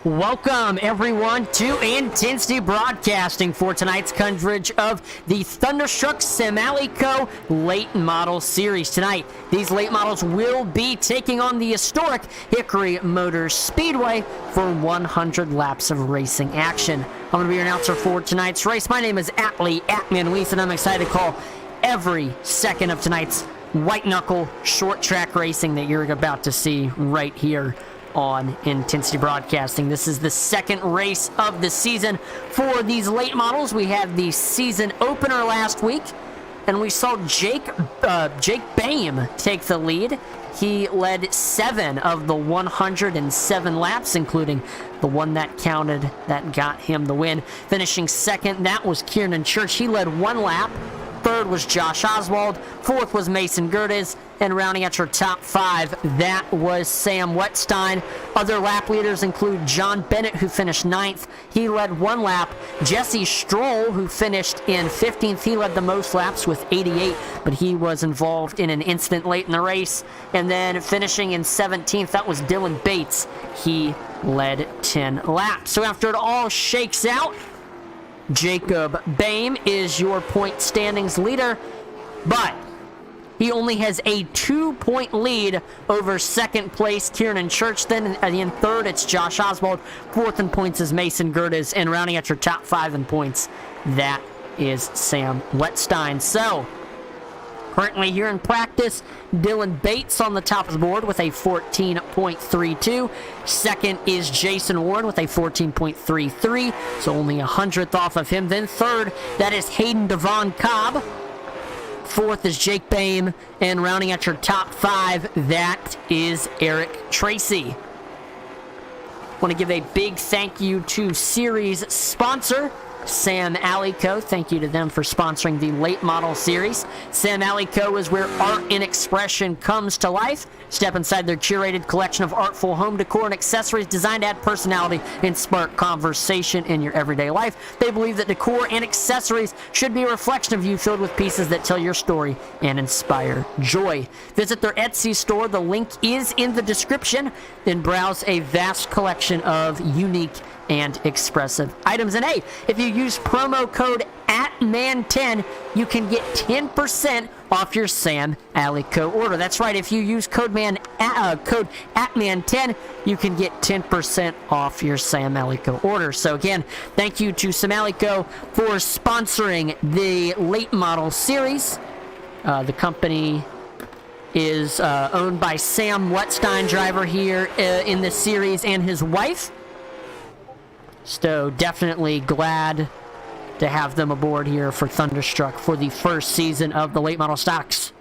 Welcome, everyone, to Intensity Broadcasting for tonight's coverage of the Thunderstruck SamAllyCo Late Model Series. Tonight, these late models will be taking on the historic Hickory Motor Speedway for 100 laps of racing action. I'm going to be your announcer for tonight's race. My name is Atlee Atman-Weiss, and I'm excited to call every second of tonight's white-knuckle short track racing that you're about to see right here on Intensity Broadcasting. This is the second race of the season for these late models. We had the season opener last week, and we saw Jake Boehm take the lead. He led 7 of the 107 laps, including the one that counted that got him the win. Finishing second, that was Kieran Church. He led 1 lap. Third was Josh Oswald. Fourth was Mason Gerdes. And rounding out your top 5, that was Sam Wetstein. Other lap leaders include John Bennett, who finished 9th. He led 1 lap. Jesse Stroll, who finished in 15th. He led the most laps with 88, but he was involved in an incident late in the race. And then finishing in 17th, that was Dylan Bates. He led 10 laps. So after it all shakes out, Jacob Boehm is your point standings leader, but he only has a 2-point lead over second place Kieran Church. Then in third, it's Josh Oswald. Fourth in points is Mason Gerdes, and rounding out your top 5 in points, that is Sam Wetstein. So currently here in practice, Dylan Bates on the top of the board with a 14.32. Second is Jason Warren with a 14.33, so only a 100th off of him. Then third, that is Hayden Devon Cobb. Fourth is Jake Boehm, and rounding out your top 5, that is Eric Tracy. Want to give a big thank you to series sponsor SamAllyCo. Thank you to them for sponsoring the late model series. SamAllyCo is where art and expression comes to life. Step inside their curated collection of artful home decor and accessories designed to add personality and spark conversation in your everyday life. They believe that decor and accessories should be a reflection of you, filled with pieces that tell your story and inspire joy. Visit their Etsy store. The link is in the description. Then browse a vast collection of unique and expressive items. And hey, if you use promo code ATMAN10, you can get 10% off your SamAllyCo order. That's right, if you use code ATMAN10, you can get 10% off your SamAllyCo order. So again, thank you to SamAllyCo for sponsoring the late model series. The company is owned by Sam Wetstein, driver here in this series, and his wife. So definitely glad to have them aboard here for Thunderstruck for the first season of the late model stocks.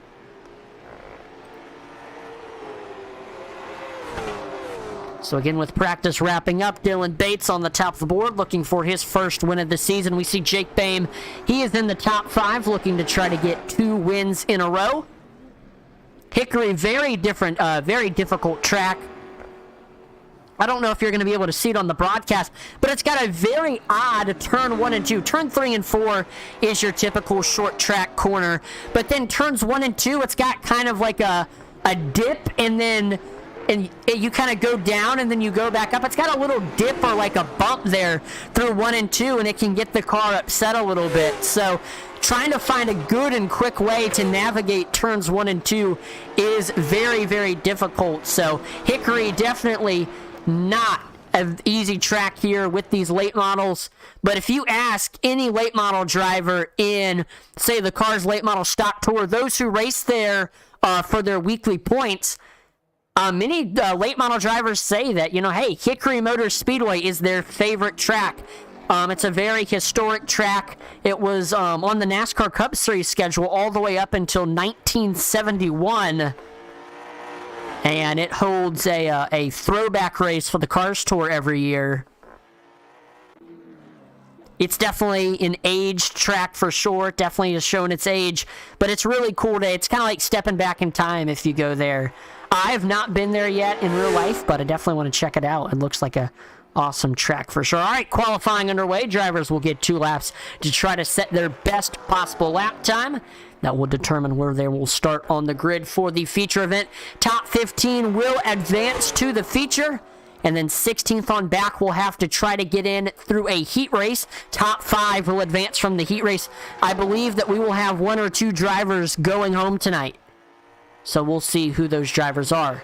So again, with practice wrapping up, Dylan Bates on the top of the board looking for his first win of the season. We see Jake Boehm. He is in the top 5 looking to try to get 2 wins in a row. Hickory, very difficult track. I don't know if you're going to be able to see it on the broadcast, but it's got a very odd turn 1 and 2. Turn 3 and 4 is your typical short track corner, but then turns 1 and 2, it's got kind of like a dip, and you kind of go down and then you go back up. It's got a little dip or like a bump there through 1 and 2, and it can get the car upset a little bit. So trying to find a good and quick way to navigate turns 1 and 2 is very, very difficult. So Hickory definitely not an easy track here with these late models, but if you ask any late model driver in, say, the Cars Late Model Stock Tour, those who race there for their weekly points, many late model drivers say that, hey, Hickory Motor Speedway is their favorite track. It's a very historic track. It was on the NASCAR Cup Series schedule all the way up until 1971. And it holds a throwback race for the Cars Tour every year. It's definitely an aged track for sure. Definitely has shown its age. But it's really cool. It's kind of like stepping back in time if you go there. I have not been there yet in real life, but I definitely want to check it out. It looks like a awesome track for sure. All right, qualifying underway. Drivers will get 2 laps to try to set their best possible lap time. That will determine where they will start on the grid for the feature event. Top 15 will advance to the feature, and then 16th on back will have to try to get in through a heat race. Top 5 will advance from the heat race. I believe that we will have 1 or 2 drivers going home tonight. So we'll see who those drivers are.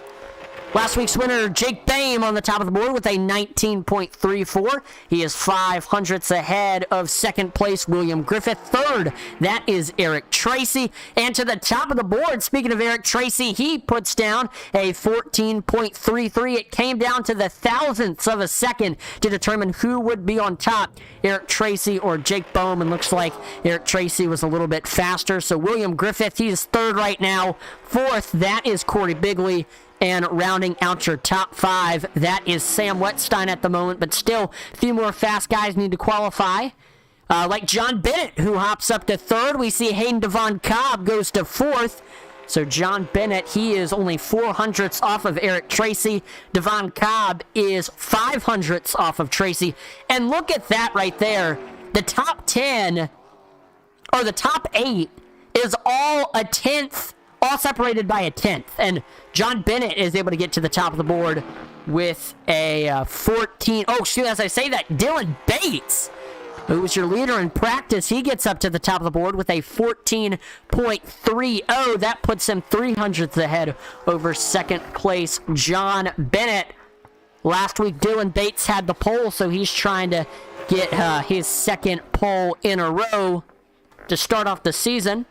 Last week's winner, Jake Boehm, on the top of the board with a 19.34. He is 500ths ahead of second place, William Griffith. Third, that is Eric Tracy. And to the top of the board, speaking of Eric Tracy, he puts down a 14.33. It came down to the thousandths of a second to determine who would be on top, Eric Tracy or Jake Boehm. And looks like Eric Tracy was a little bit faster. So William Griffith, he's third right now. Fourth, that is Corey Bigley. And rounding out your top 5, that is Sam Wetstein at the moment, but still, a few more fast guys need to qualify. Like John Bennett, who hops up to third. We see Hayden Devon Cobb goes to fourth. So John Bennett, he is only 400ths off of Eric Tracy. Devon Cobb is 500ths off of Tracy. And look at that right there. The top 10, or the top 8, is all a 10th. All separated by a 10th. And John Bennett is able to get to the top of the board with a 14. Oh, shoot, as I say that, Dylan Bates, who was your leader in practice, he gets up to the top of the board with a 14.30. That puts him 300th ahead over second place, John Bennett. Last week, Dylan Bates had the pole, so he's trying to get his second pole in a row to start off the season.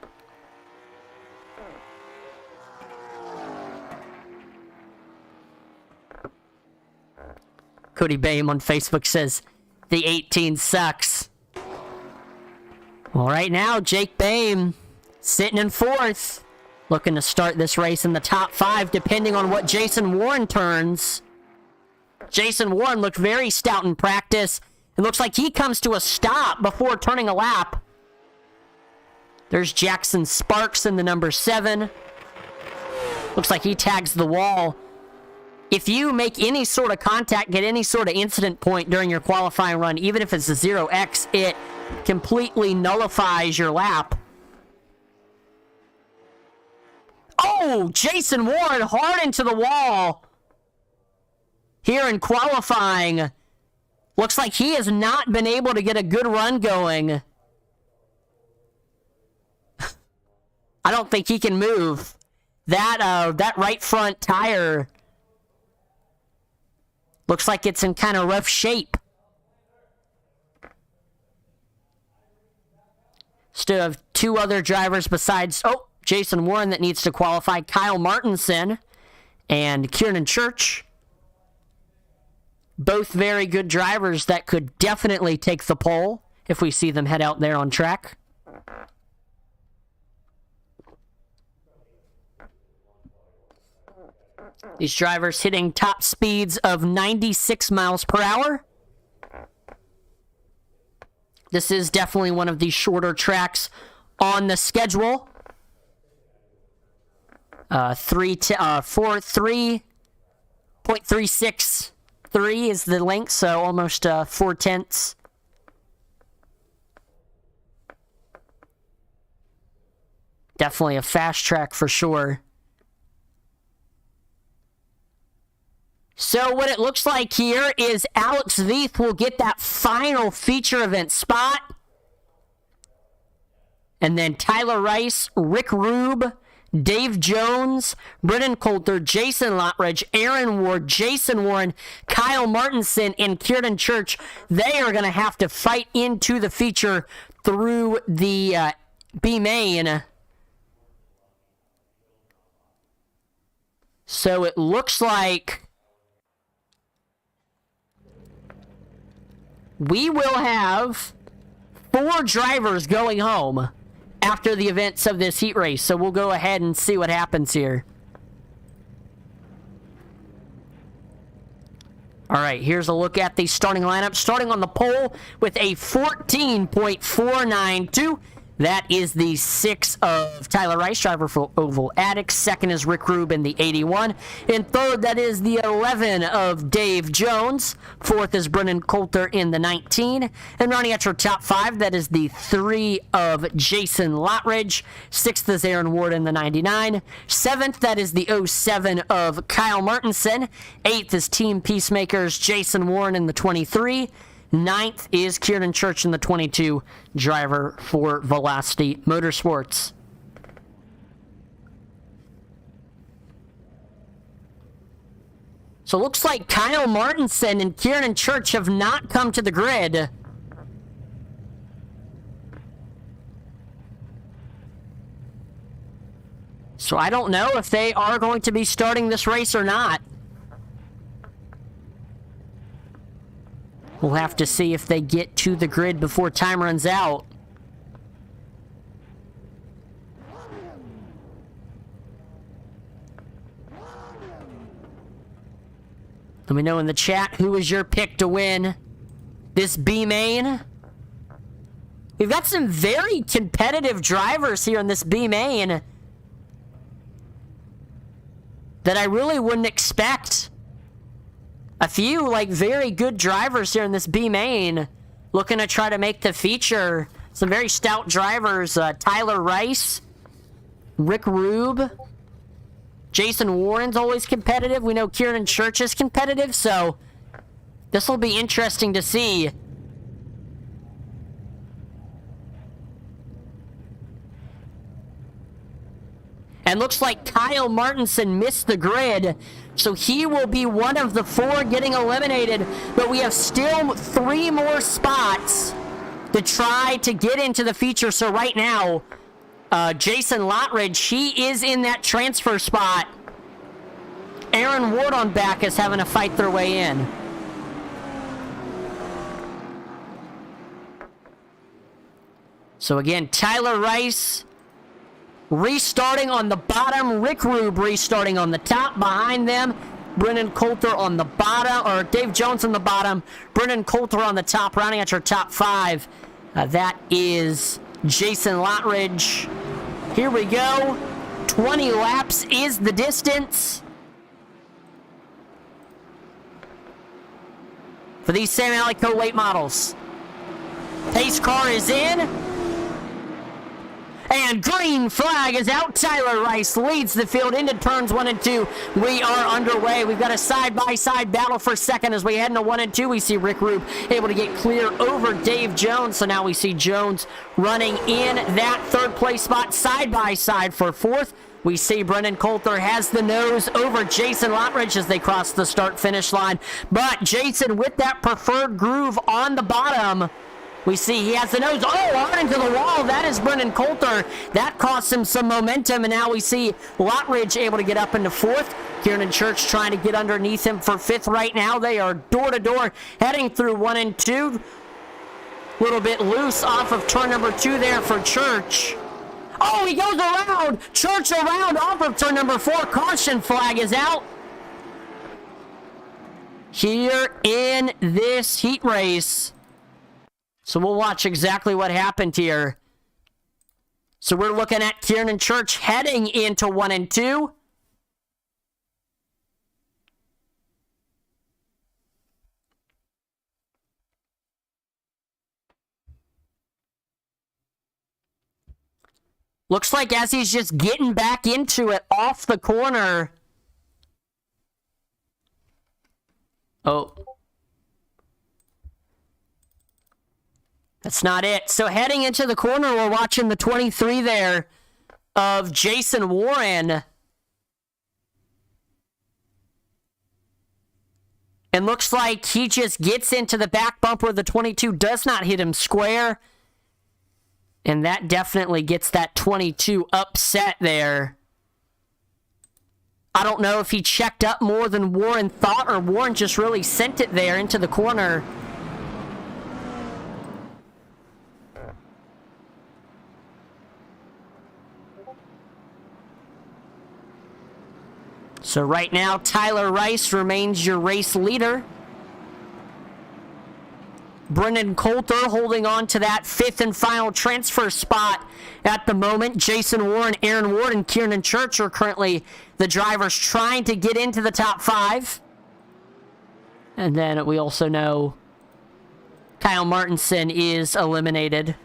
Cody Boehm on Facebook says, the 18 sucks. Well, right now, Jake Boehm sitting in fourth, looking to start this race in the top 5, depending on what Jason Warren turns. Jason Warren looked very stout in practice. It looks like he comes to a stop before turning a lap. There's Jackson Sparks in the number 7. Looks like he tags the wall. If you make any sort of contact, get any sort of incident point during your qualifying run, even if it's a 0x, it completely nullifies your lap. Oh, Jason Warren hard into the wall here in qualifying. Looks like he has not been able to get a good run going. I don't think he can move. That right front tire looks like it's in kind of rough shape. Still have 2 other drivers besides, Jason Warren that needs to qualify. Kyle Martinson and Kieran Church. Both very good drivers that could definitely take the pole if we see them head out there on track. These drivers hitting top speeds of 96 miles per hour. This is definitely one of the shorter tracks on the schedule. 3.363 is the length, so almost 4/10. Definitely a fast track for sure. So what it looks like here is Alex Veith will get that final feature event spot. And then Tyler Rice, Rick Rube, Dave Jones, Brennan Coulter, Jason Lottridge, Aaron Ward, Jason Warren, Kyle Martinson, and Kieran Church, they are going to have to fight into the feature through the B-main. So it looks like we will have 4 drivers going home after the events of this heat race. So we'll go ahead and see what happens here. All right, here's a look at the starting lineup. Starting on the pole with a 14.492. That is the 6 of Tyler Rice, driver for Oval Attic. Second is Rick Rube in the 81. In third, that is the 11 of Dave Jones. Fourth is Brennan Coulter in the 19. And running at your top 5, that is the 3 of Jason Lottridge. Sixth is Aaron Ward in the 99. Seventh, that is the 07 of Kyle Martinson. Eighth is Team Peacemakers Jason Warren in the 23. Ninth is Kieran Church in the 22, driver for Velocity Motorsports. So it looks like Kyle Martinson and Kieran Church have not come to the grid. So I don't know if they are going to be starting this race or not. We'll have to see if they get to the grid before time runs out. Let me know in the chat who is your pick to win this B main. We've got some very competitive drivers here in this B main that I really wouldn't expect. A few, like, very good drivers here in this B main looking to try to make the feature. Some very stout drivers. Tyler Rice, Rick Rube, Jason Warren's always competitive. We know Kieran Church is competitive, so this will be interesting to see. And looks like Kyle Martinson missed the grid, so he will be one of the 4 getting eliminated. But we have still 3 more spots to try to get into the feature. So right now, Jason Lottridge, he is in that transfer spot. Aaron Ward on back is having to fight their way in. So again, Tyler Rice restarting on the bottom. Rick Rube restarting on the top. Behind them, Brennan Coulter on the bottom, or Dave Jones on the bottom. Brennan Coulter on the top, rounding out your top 5. That is Jason Lottridge. Here we go. 20 laps is the distance for these SamAllyCo late models. Pace car is in. And green flag is out. Tyler Rice leads the field into turns 1 and 2. We are underway. We've got a side-by-side battle for second as we head into 1 and 2. We see Rick Rube able to get clear over Dave Jones. So now we see Jones running in that third place spot side-by-side for fourth. We see Brennan Coulter has the nose over Jason Lottridge as they cross the start-finish line. But Jason with that preferred groove on the bottom. We see he has the nose, on into the wall. That is Brennan Coulter. That cost him some momentum, and now we see Lottridge able to get up into fourth. Kieran Church trying to get underneath him for fifth right now. They are door-to-door heading through 1 and 2. A little bit loose off of turn number 2 there for Church. Oh, he goes around. Church around off of turn number 4. Caution flag is out. Here in this heat race. So we'll watch exactly what happened here. So we're looking at Kieran Church heading into 1 and 2. Looks like as he's just getting back into it off the corner. Oh. That's not it. So heading into the corner, we're watching the 23 there of Jason Warren. And looks like he just gets into the back bumper. The 22 does not hit him square. And that definitely gets that 22 upset there. I don't know if he checked up more than Warren thought, or Warren just really sent it there into the corner. So right now, Tyler Rice remains your race leader. Brennan Coulter holding on to that 5th and final transfer spot at the moment. Jason Warren, Aaron Ward, and Kieran Church are currently the drivers trying to get into the top 5. And then we also know Kyle Martinson is eliminated.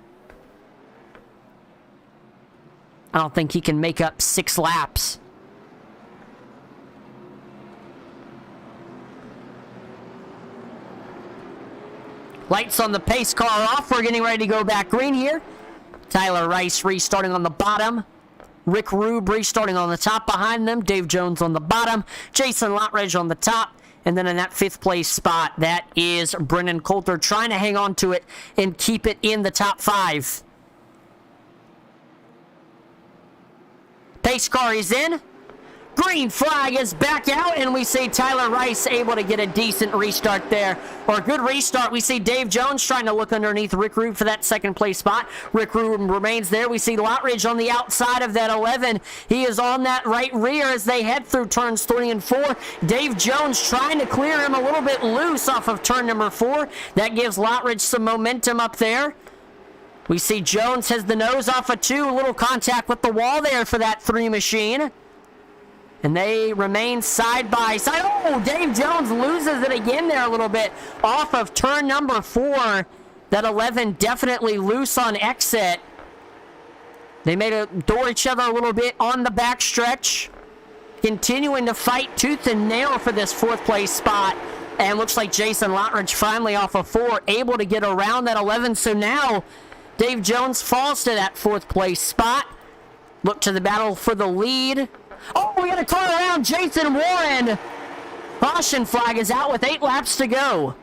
I don't think he can make up 6 laps. Lights on the pace car off. We're getting ready to go back green here. Tyler Rice restarting on the bottom. Rick Rube restarting on the top behind them. Dave Jones on the bottom. Jason Lotridge on the top. And then in that 5th place spot, that is Brennan Coulter trying to hang on to it and keep it in the top 5. Pace car is in. Green flag is back out, and we see Tyler Rice able to get a decent restart there, or a good restart. We see Dave Jones trying to look underneath Rick Rube for that 2nd place spot. Rick Rube remains there. We see Lotridge on the outside of that 11. He is on that right rear as they head through turns 3 and 4. Dave Jones trying to clear him a little bit loose off of turn number 4. That gives Lotridge some momentum up there. We see Jones has the nose off of 2. A little contact with the wall there for that 3 machine. And they remain side by side. Oh, Dave Jones loses it again there a little bit off of turn number 4. That 11 definitely loose on exit. They made it door each other a little bit on the backstretch. Continuing to fight tooth and nail for this 4th place spot. And looks like Jason Lotridge finally off of 4, able to get around that 11. So now Dave Jones falls to that 4th place spot. Look to the battle for the lead. Oh, we got a car around Jason Warren. Caution flag is out with 8 laps to go.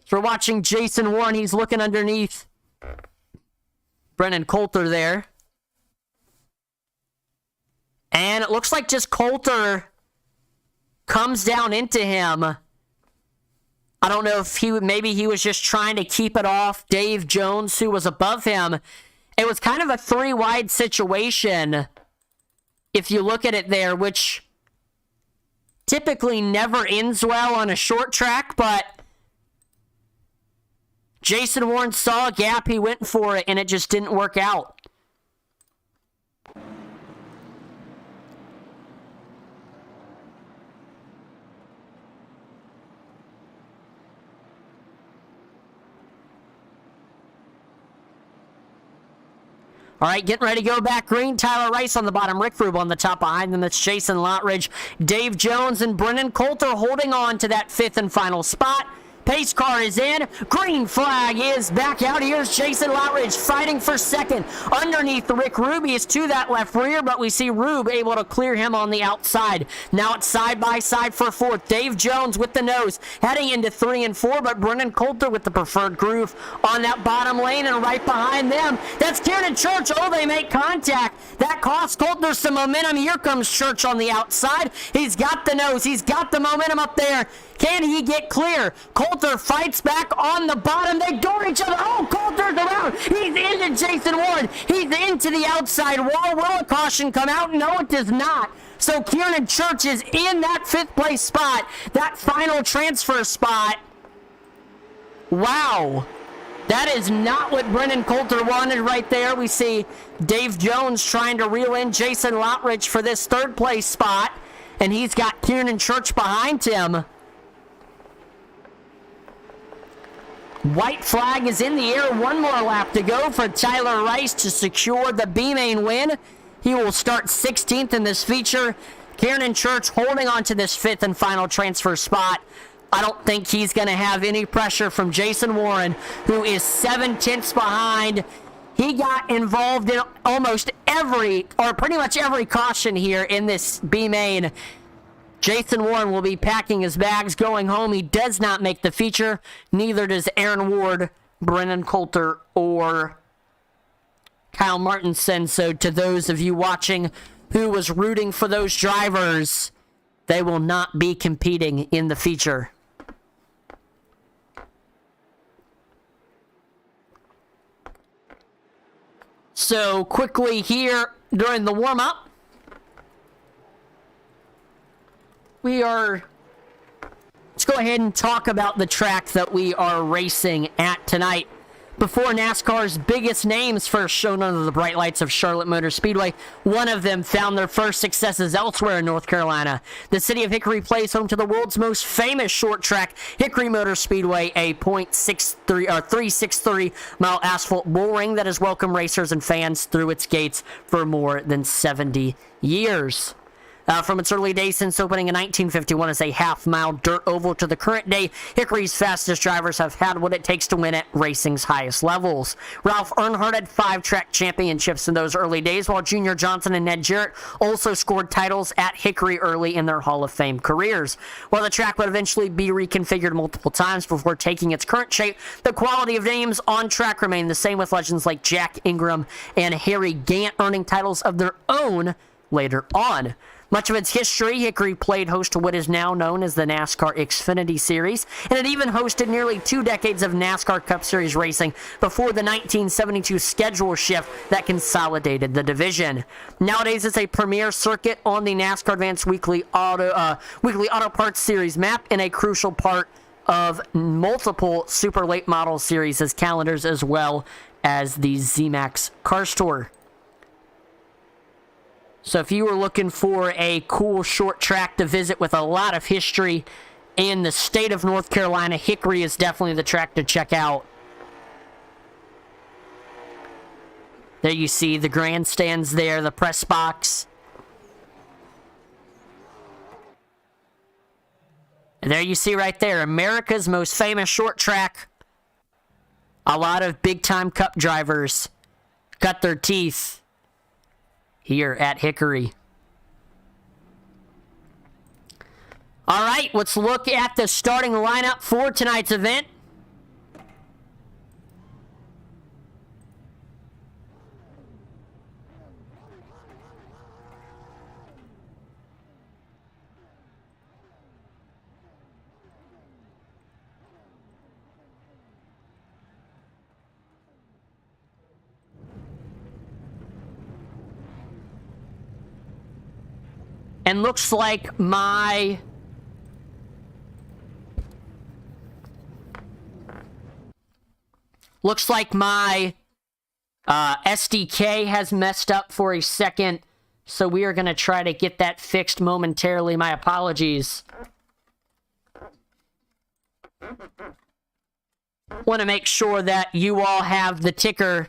So we're watching Jason Warren. He's looking underneath Brennan Coulter there. And it looks like just Coulter comes down into him. I don't know if maybe he was just trying to keep it off Dave Jones, who was above him. It was kind of a 3-wide situation, if you look at it there, which typically never ends well on a short track, but Jason Warren saw a gap, he went for it, and it just didn't work out. All right, getting ready to go back green. Tyler Rice on the bottom. Rick Rube on the top behind them. That's Jason Lotridge. Dave Jones and Brennan Coulter holding on to that 5th and final spot. Pace car is in. Green flag is back out. Here's Jason Lotridge fighting for 2nd. Underneath Rick Rube, he is to that left rear, but we see Rube able to clear him on the outside. Now it's side by side for 4th. Dave Jones with the nose heading into 3 and 4, but Brennan Coulter with the preferred groove on that bottom lane, and right behind them, that's Kieran Church. Oh, they make contact. That costs Coulter some momentum. Here comes Church on the outside. He's got the nose. He's got the momentum up there. Can he get clear? Coulter fights back on the bottom. They door each other. Oh, Coulter's around. He's into Jason Warren. He's into the outside wall. Will a caution come out? No, it does not. So Kieran Church is in that 5th place spot, that final transfer spot. Wow. That is not what Brennan Coulter wanted right there. We see Dave Jones trying to reel in Jason Lotridge for this 3rd place spot, and he's got Kieran Church behind him. White flag is in the air. 1 more lap to go for Tyler Rice to secure the B-Main win. He will start 16th in this feature. Kieran Church holding on to this 5th and final transfer spot. I don't think he's going to have any pressure from Jason Warren, who is 7/10 behind. He got involved in almost every, or pretty much every caution here in this B-Main. Jason Warren will be packing his bags, going home. He does not make the feature. Neither does Aaron Ward, Brennan Coulter, or Kyle Martinson. So to those of you watching who was rooting for those drivers, they will not be competing in the feature. So quickly here, during the warm-up. Let's go ahead and talk about the track that we are racing at tonight. Before NASCAR's biggest names first shone under the bright lights of Charlotte Motor Speedway, one of them found their first successes elsewhere in North Carolina. The city of Hickory plays home to the world's most famous short track, Hickory Motor Speedway, a .363-mile asphalt bull ring that has welcomed racers and fans through its gates for more than 70 years. From its early days since opening in 1951 as a half-mile dirt oval to the current day, Hickory's fastest drivers have had what it takes to win at racing's highest levels. Ralph Earnhardt had 5 track championships in those early days, while Junior Johnson and Ned Jarrett also scored titles at Hickory early in their Hall of Fame careers. While the track would eventually be reconfigured multiple times before taking its current shape, the quality of names on track remained the same, with legends like Jack Ingram and Harry Gant earning titles of their own later on. Much of its history, Hickory played host to what is now known as the NASCAR Xfinity Series, and it even hosted nearly 2 decades of NASCAR Cup Series racing before the 1972 schedule shift that consolidated the division. Nowadays, it's a premier circuit on the NASCAR Advanced Weekly Auto Parts Series map and a crucial part of multiple super late model series as calendars, as well as the ZMAX Car Store. So if you were looking for a cool short track to visit with a lot of history in the state of North Carolina, Hickory is definitely the track to check out. There you see the grandstands there, the press box. And there you see right there, America's most famous short track. A lot of big-time Cup drivers cut their teeth here at Hickory. All right, let's look at the starting lineup for tonight's event. And looks like my SDK has messed up for a second, so we are going to try to get that fixed momentarily. My apologies. Want to make sure that you all have the ticker.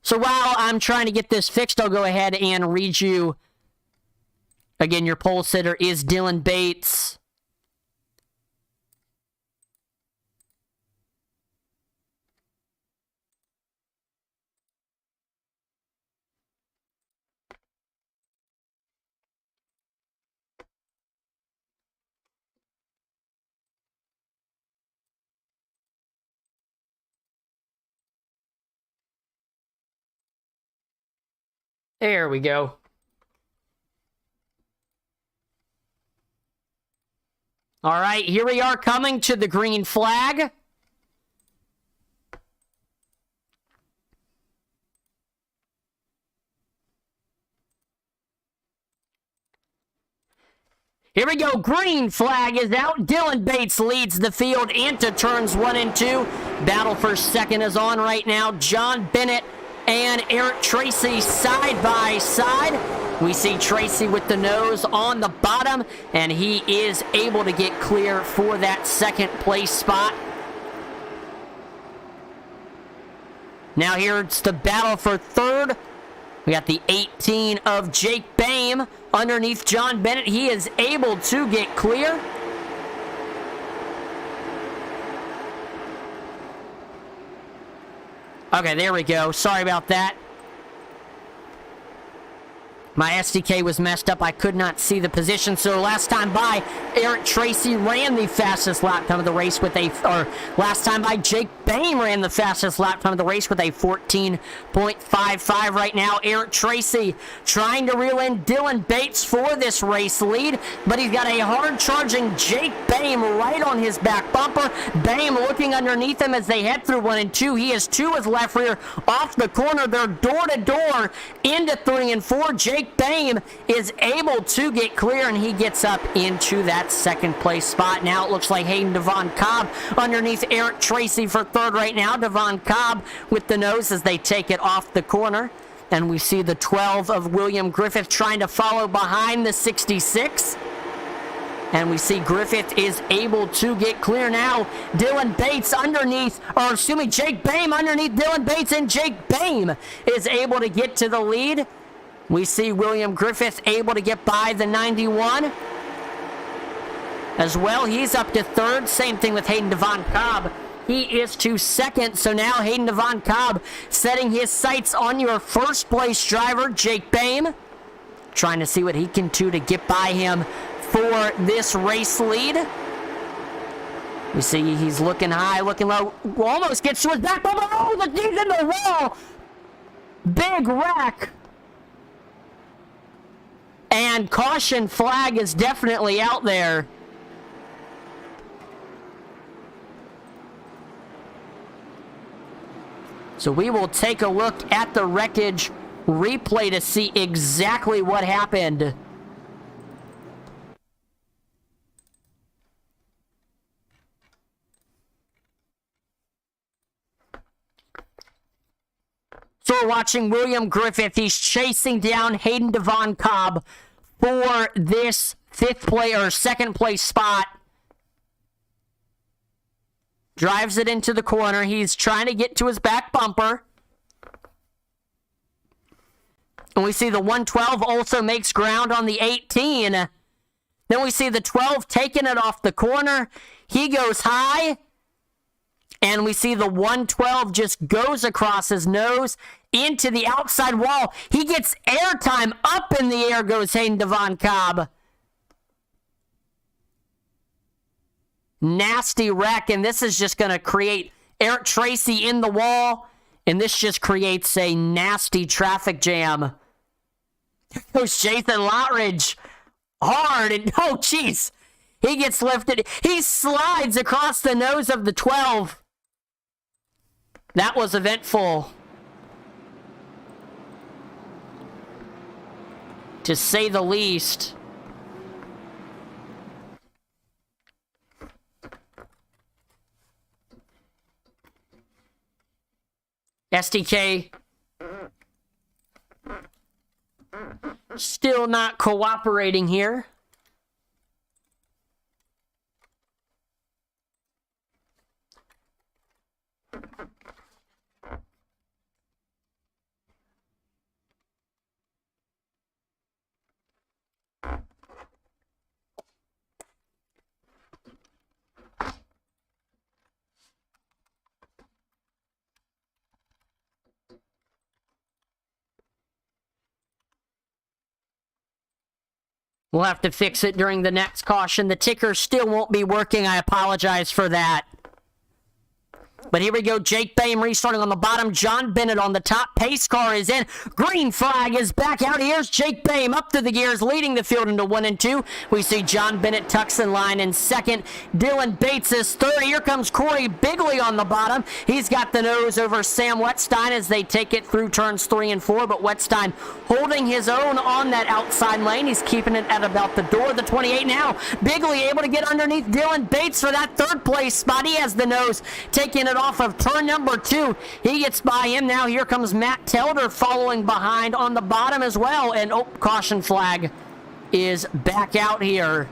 So while I'm trying to get this fixed, I'll go ahead and read you. Again, your pole sitter is Dylan Bates. There we go. All right, here we are coming to the green flag. Here we go. Green flag is out. Dylan Bates leads the field into turns 1 and 2. Battle for second is on right now. John Bennett and Eric Tracy side by side. We see Tracy with the nose on the bottom, and he is able to get clear for that second place spot. Now here it's the battle for third. We got the 18 of Jake Boehm underneath John Bennett. He is able to get clear. Okay, there we go. Sorry about that. My SDK was messed up. I could not see the position. So last time by, Eric Tracy ran the fastest lap time of the race with last time by, Jake Boehm ran the fastest lap time of the race with a 14.55 right now. Eric Tracy trying to reel in Dylan Bates for this race lead, but he's got a hard-charging Jake Boehm right on his back bumper. Boehm looking underneath him as they head through 1 and 2. He is to his left rear off the corner. They're door-to-door into 3 and 4. Jake Boehm is able to get clear, and he gets up into that second place spot. Now it looks like Hayden Devon Cobb underneath Eric Tracy for third right now. Devon Cobb with the nose as they take it off the corner. And we see the 12 of William Griffith trying to follow behind the 66. And we see Griffith is able to get clear now. Dylan Bates underneath, or excuse me, Jake Boehm underneath Dylan Bates, and Jake Boehm is able to get to the lead. We see William Griffith able to get by the 91 as well. He's up to third. Same thing with Hayden Devon Cobb. He is to second. So now Hayden Devon Cobb setting his sights on your first place driver, Jake Boehm. Trying to see what he can do to get by him for this race lead. We see he's looking high, looking low. Almost gets to his back. Oh, the D's in the wall. Big wreck. And caution flag is definitely out there. So we will take a look at the wreckage replay to see exactly what happened. So we're watching William Griffith. He's chasing down Hayden Devon Cobb for this second place spot. Drives it into the corner. He's trying to get to his back bumper. And we see the 112 also makes ground on the 18. Then we see the 12 taking it off the corner. He goes high. And we see the 112 just goes across his nose into the outside wall. He gets airtime. Up in the air goes Hayden Devon Cobb. Nasty wreck, and this is just going to create Eric Tracy in the wall, and this just creates a nasty traffic jam. There goes Jathan Lottridge. Hard, and oh, jeez. He gets lifted. He slides across the nose of the 12. That was eventful, to say the least. SDK still not cooperating here. We'll have to fix it during the next caution. The ticker still won't be working. I apologize for that. But here we go. Jake Boehm restarting on the bottom. John Bennett on the top. Pace car is in. Green flag is back out. Here's Jake Boehm up through the gears, leading the field into 1 and 2. We see John Bennett tucks in line in second. Dylan Bates is third. Here comes Corey Bigley on the bottom. He's got the nose over Sam Wetstein as they take it through turns 3 and 4. But Wetstein holding his own on that outside lane. He's keeping it at about the door of the 28 now. Bigley able to get underneath Dylan Bates for that third place spot. He has the nose taking it off of turn number 2. He gets by him. Now here comes Matt Telder following behind on the bottom as well. And caution flag is back out here.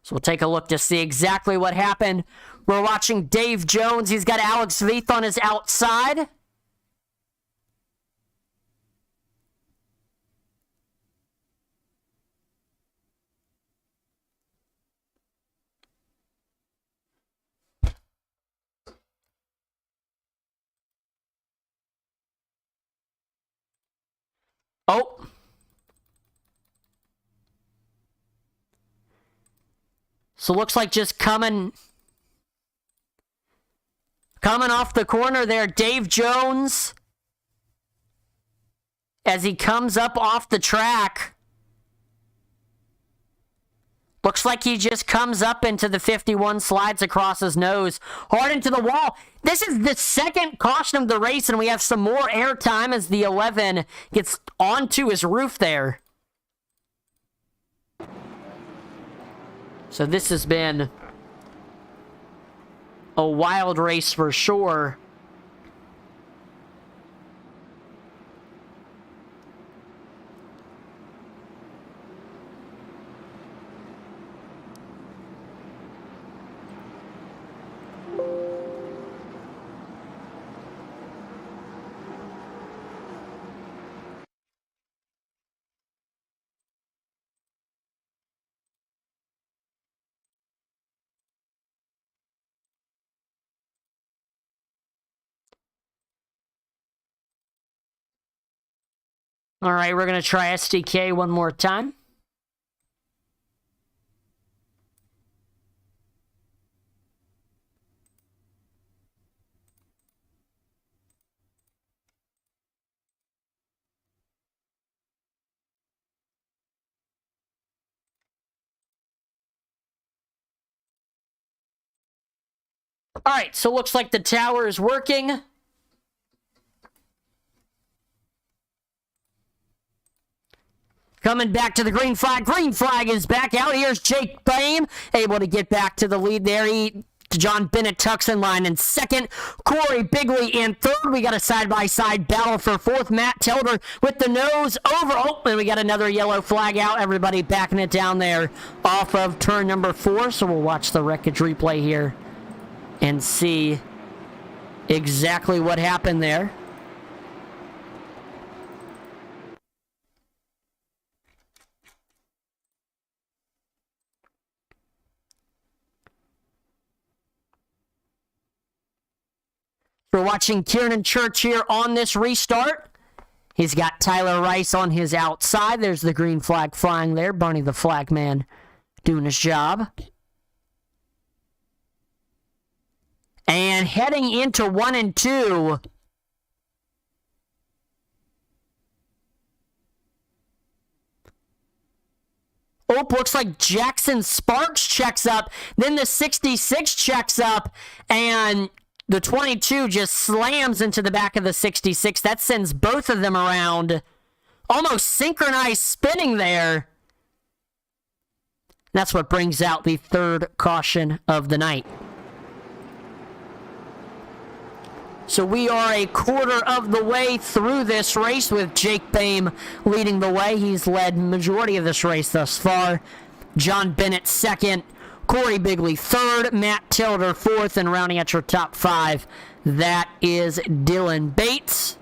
So we'll take a look to see exactly what happened. We're watching Dave Jones. He's got Alex Veith on his outside. Oh. So looks like just coming off the corner there, Dave Jones, as he comes up off the track. Looks like he just comes up into the 51, slides across his nose, hard into the wall. This is the second caution of the race, and we have some more air time as the 11 gets onto his roof there. So this has been a wild race for sure. All right, we're going to try SDK one more time. All right, so looks like the tower is working. Coming back to the green flag. Green flag is back out. Here's Jake Boehm, able to get back to the lead there. John Bennett tucks in line in second. Corey Bigley in third. We got a side-by-side battle for fourth. Matt Telder with the nose over. Oh, and we got another yellow flag out. Everybody backing it down there off of turn number 4. So we'll watch the wreckage replay here and see exactly what happened there. We're watching Kieran Church here on this restart. He's got Tyler Rice on his outside. There's the green flag flying there. Barney the flag man doing his job. And heading into 1 and 2. Oh, looks like Jackson Sparks checks up. Then the 66 checks up. And the 22 just slams into the back of the 66. That sends both of them around. Almost synchronized spinning there. That's what brings out the third caution of the night. So we are a quarter of the way through this race with Jake Boehm leading the way. He's led majority of this race thus far. John Bennett second. Corey Bigley third, Matt Tilder fourth, and rounding at your top 5, that is Dylan Bates.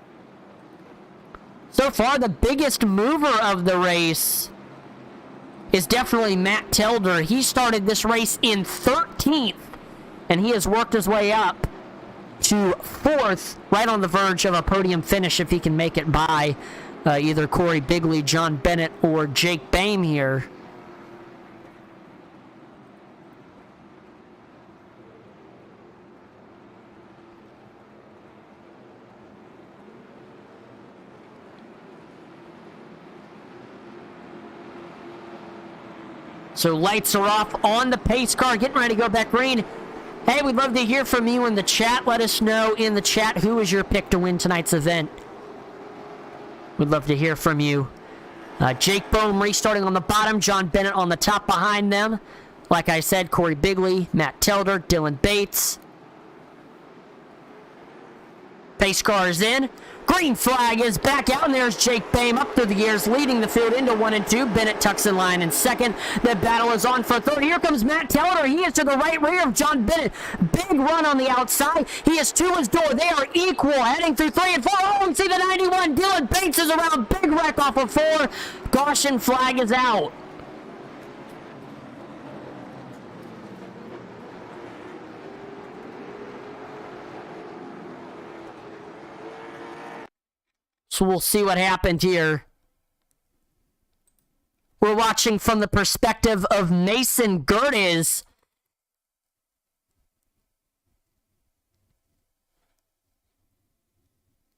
So far, the biggest mover of the race is definitely Matt Tilder. He started this race in 13th, and he has worked his way up to 4th, right on the verge of a podium finish if he can make it by either Corey Bigley, John Bennett, or Jake Boehm here. So lights are off on the pace car, getting ready to go back green. Hey, we'd love to hear from you in the chat. Let us know in the chat who is your pick to win tonight's event. We'd love to hear from you. Jake Boehm restarting on the bottom, John Bennett on the top behind them. Like I said, Corey Bigley, Matt Telder, Dylan Bates. Pace car is in. Green flag is back out, and there's Jake Boehm up through the gears, leading the field into 1 and 2. Bennett tucks in line in second. The battle is on for third. Here comes Matt Telder. He is to the right rear of John Bennett. Big run on the outside. He is to his door. They are equal, heading through 3 and 4. Oh, and see the 91. Dylan Bates is around. Big wreck off of 4. Caution flag is out. So we'll see what happened here. watching from the perspective of Mason Gerdes.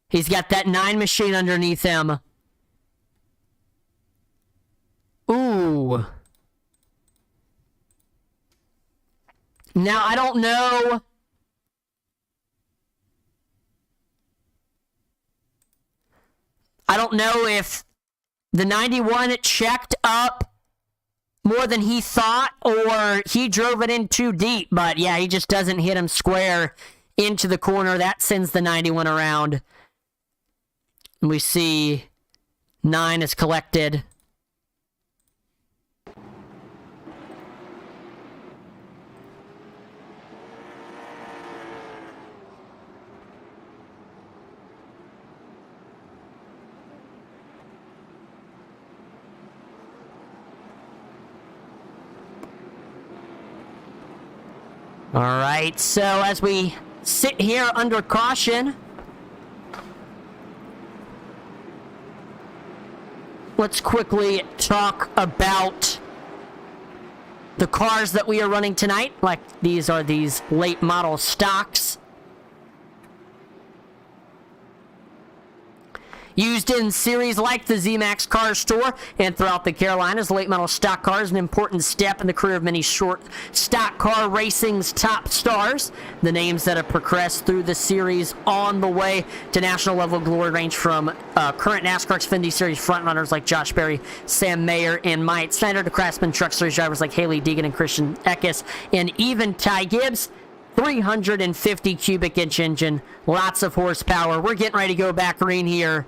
He's got that 9 machine underneath him. Ooh. Now, I don't know. I don't know if the 91 checked up more than he thought or he drove it in too deep. But yeah, he just doesn't hit him square into the corner. That sends the 91 around. And we see 9 is collected. All right, so as we sit here under caution, let's quickly talk about the cars that we are running tonight. Like, these are these late model stocks. Used in series like the Z-Max Car Store and throughout the Carolinas, late model stock cars an important step in the career of many short stock car racing's top stars. The names that have progressed through the series on the way to national level glory range from current NASCAR Xfinity Series frontrunners like Josh Berry, Sam Mayer, and Mike Snyder to Craftsman Truck Series drivers like Haley Deegan and Christian Eckes, and even Ty Gibbs. 350 cubic inch engine, lots of horsepower. We're getting ready to go back green here.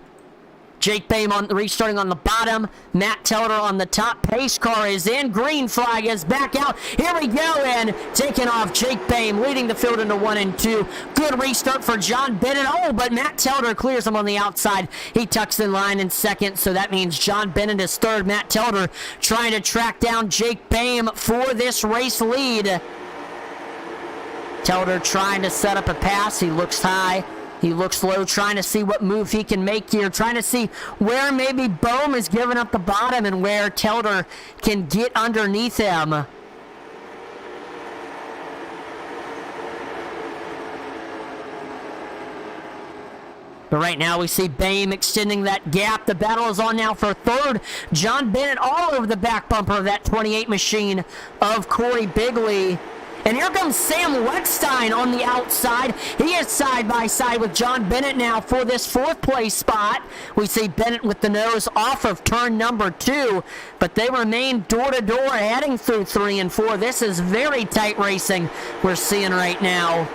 Jake Boehm restarting on the bottom. Matt Telder on the top. Pace car is in. Green flag is back out. Here we go, and taking off Jake Boehm, leading the field into 1 and 2. Good restart for John Bennett. Oh, but Matt Telder clears him on the outside. He tucks in line in second, so that means John Bennett is third. Matt Telder trying to track down Jake Boehm for this race lead. Telder trying to set up a pass. He looks high. He looks low, trying to see what move he can make here, trying to see where maybe Boehm is giving up the bottom and where Telder can get underneath him. But right now we see Boehm extending that gap. The battle is on now for third. John Bennett all over the back bumper of that 28 machine of Corey Bigley. And here comes Sam Weckstein on the outside. He is side by side with John Bennett now for this 4th place spot. We see Bennett with the nose off of turn number 2, but they remain door to door heading through 3 and 4. This is very tight racing we're seeing right now.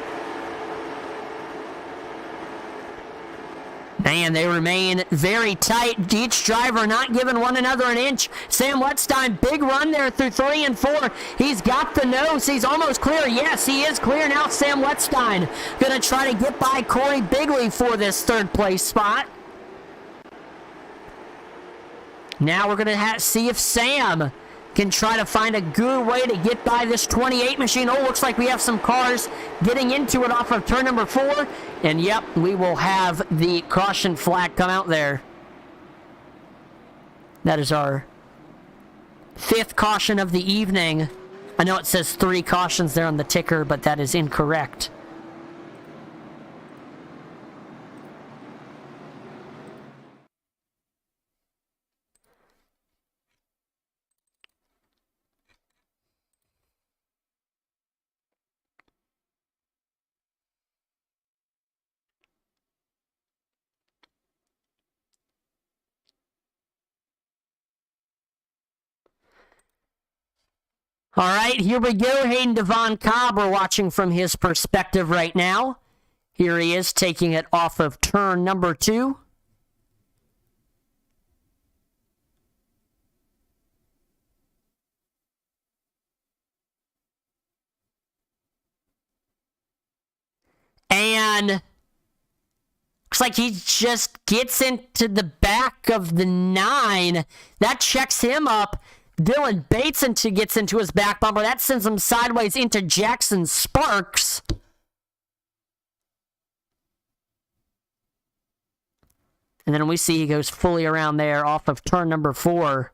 Man, they remain very tight. Each driver not giving one another an inch. Sam Weckstein, big run there through 3 and 4. He's got the nose. He's almost clear. Yes, he is clear now. Sam Weckstein going to try to get by Corey Bigley for this 3rd place spot. Now we're going to see if Sam can try to find a good way to get by this 28 machine. Oh, looks like we have some cars getting into it off of turn number 4. And yep, we will have the caution flag come out there. That is our 5th caution of the evening. I know it says 3 cautions there on the ticker, but that is incorrect. All right, here we go. Hayden Devon Cobb, we're watching from his perspective right now. Here he is taking it off of turn number 2. And looks like he just gets into the back of the 9. That checks him up. Dylan Bateson gets into his back bumper. That sends him sideways into Jackson Sparks. And then we see he goes fully around there off of turn number 4.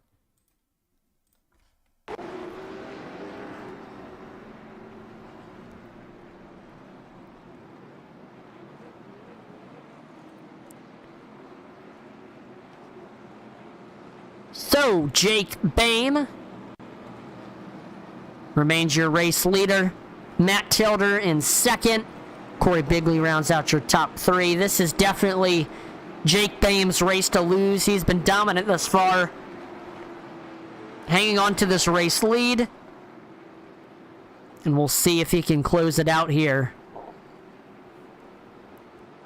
So, Jake Boehm remains your race leader. Matt Tilder in second. Corey Bigley rounds out your top three. This is definitely Jake Boehm's race to lose. He's been dominant thus far, hanging on to this race lead. And we'll see if he can close it out here.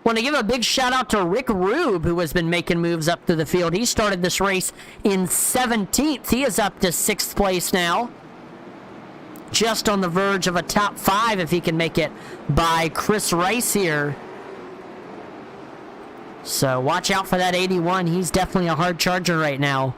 Want to give a big shout out to Rick Rube, who has been making moves up through the field. He started this race in 17th. He is up to 6th place now. Just on the verge of a top 5 if he can make it by Chris Rice here. So watch out for that 81. He's definitely a hard charger right now.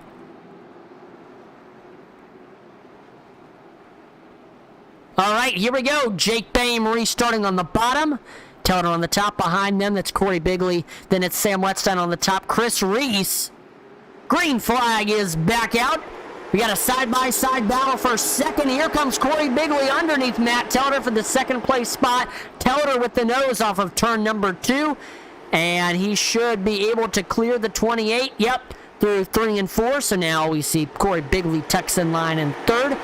All right, here we go. Jake Boehm restarting on the bottom. Telder on the top. Behind them, that's Corey Bigley. Then it's Sam Wetstein on the top. Chris Reese. Green flag is back out. We got a side-by-side battle for second. Here comes Corey Bigley underneath Matt Telder for the second place spot. Telder with the nose off of turn number 2. And he should be able to clear the 28. Yep, through 3 and 4. So now we see Corey Bigley tucks in line in third.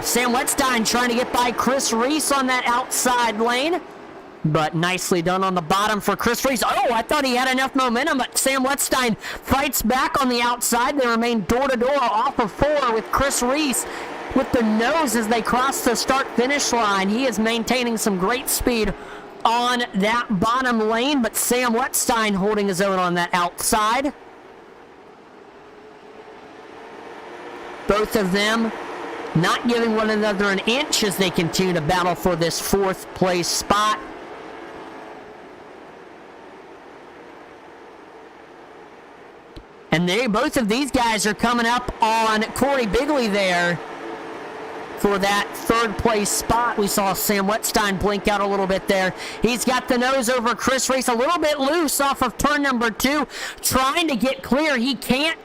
Sam Wetstein trying to get by Chris Reese on that outside lane. But nicely done on the bottom for Chris Reese. Oh, I thought he had enough momentum, but Sam Wetstein fights back on the outside. They remain door-to-door off of 4 with Chris Reese with the nose as they cross the start-finish line. He is maintaining some great speed on that bottom lane, but Sam Wetstein holding his own on that outside. Both of them not giving one another an inch as they continue to battle for this 4th place spot. And both of these guys are coming up on Corey Bigley there for that 3rd place spot. We saw Sam Wetstein blink out a little bit there. He's got the nose over Chris Reese, a little bit loose off of turn number 2, trying to get clear. He can't.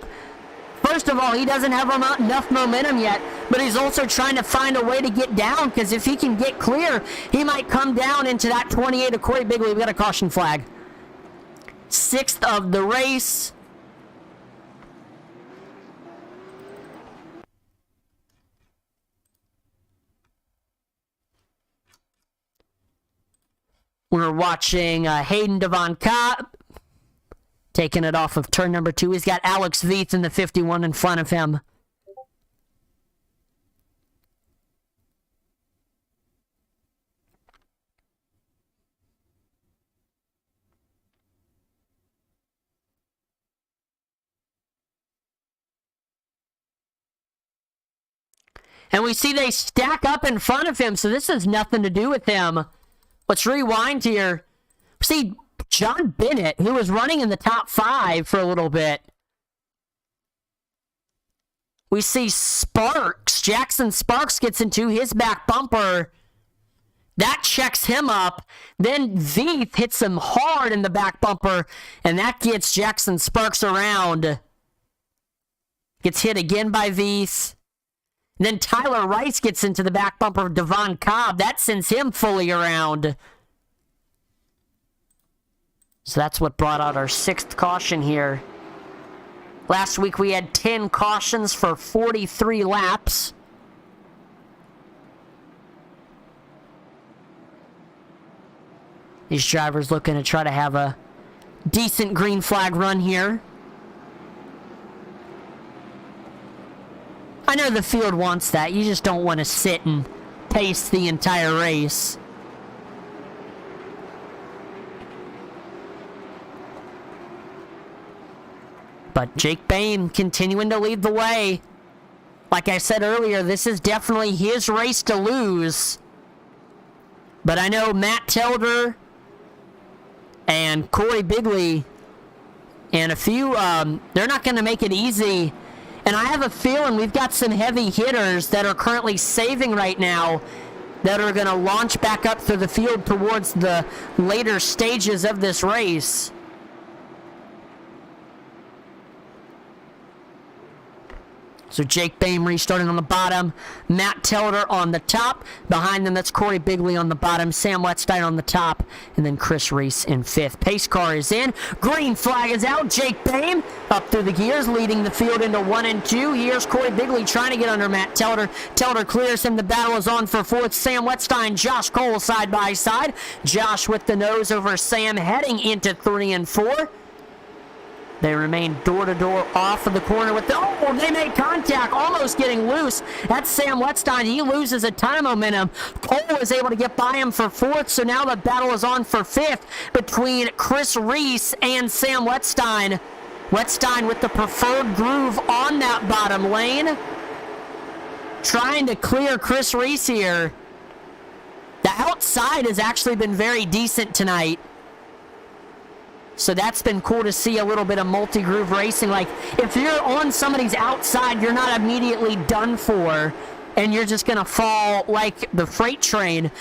First of all, he doesn't have enough momentum yet, but he's also trying to find a way to get down, because if he can get clear, he might come down into that 28 of Corey Bigley. We got a caution flag. 6th of the race. We're watching Hayden Devon Cobb taking it off of turn number 2. He's got Alex Veith in the 51 in front of him. And we see they stack up in front of him, so this has nothing to do with him. Let's rewind here. See, John Bennett, who was running in the top 5 for a little bit. We see Sparks. Jackson Sparks gets into his back bumper. That checks him up. Then Veith hits him hard in the back bumper, and that gets Jackson Sparks around. Gets hit again by Veith. Then Tyler Rice gets into the back bumper of Devon Cobb. That sends him fully around. So that's what brought out our 6th caution here. Last week we had 10 cautions for 43 laps. These drivers looking to try to have a decent green flag run here. I know the field wants that. You just don't want to sit and pace the entire race. But Jake Boehm continuing to lead the way. Like I said earlier, this is definitely his race to lose. But I know Matt Telder and Corey Bigley and a few, they're not going to make it easy. And I have a feeling we've got some heavy hitters that are currently saving right now that are going to launch back up through the field towards the later stages of this race. So Jake Boehm restarting on the bottom, Matt Telder on the top. Behind them, that's Corey Bigley on the bottom, Sam Wetstein on the top, and then Chris Reese in 5th. Pace car is in. Green flag is out. Jake Boehm up through the gears, leading the field into 1 and 2. Here's Corey Bigley trying to get under Matt Telder. Telder clears him. The battle is on for 4th. Sam Wetstein, Josh Cole side by side. Josh with the nose over Sam, heading into 3 and 4. They remain door-to-door off of the corner with the... Oh, they make contact, almost getting loose. That's Sam Wetstein. He loses a ton of momentum. Cole is able to get by him for 4th, so now the battle is on for 5th between Chris Reese and Sam Wetstein. Wetstein with the preferred groove on that bottom lane. Trying to clear Chris Reese here. The outside has actually been very decent tonight. So that's been cool to see, a little bit of multi-groove racing. Like, if you're on somebody's outside, you're not immediately done for, and you're just going to fall like the freight train.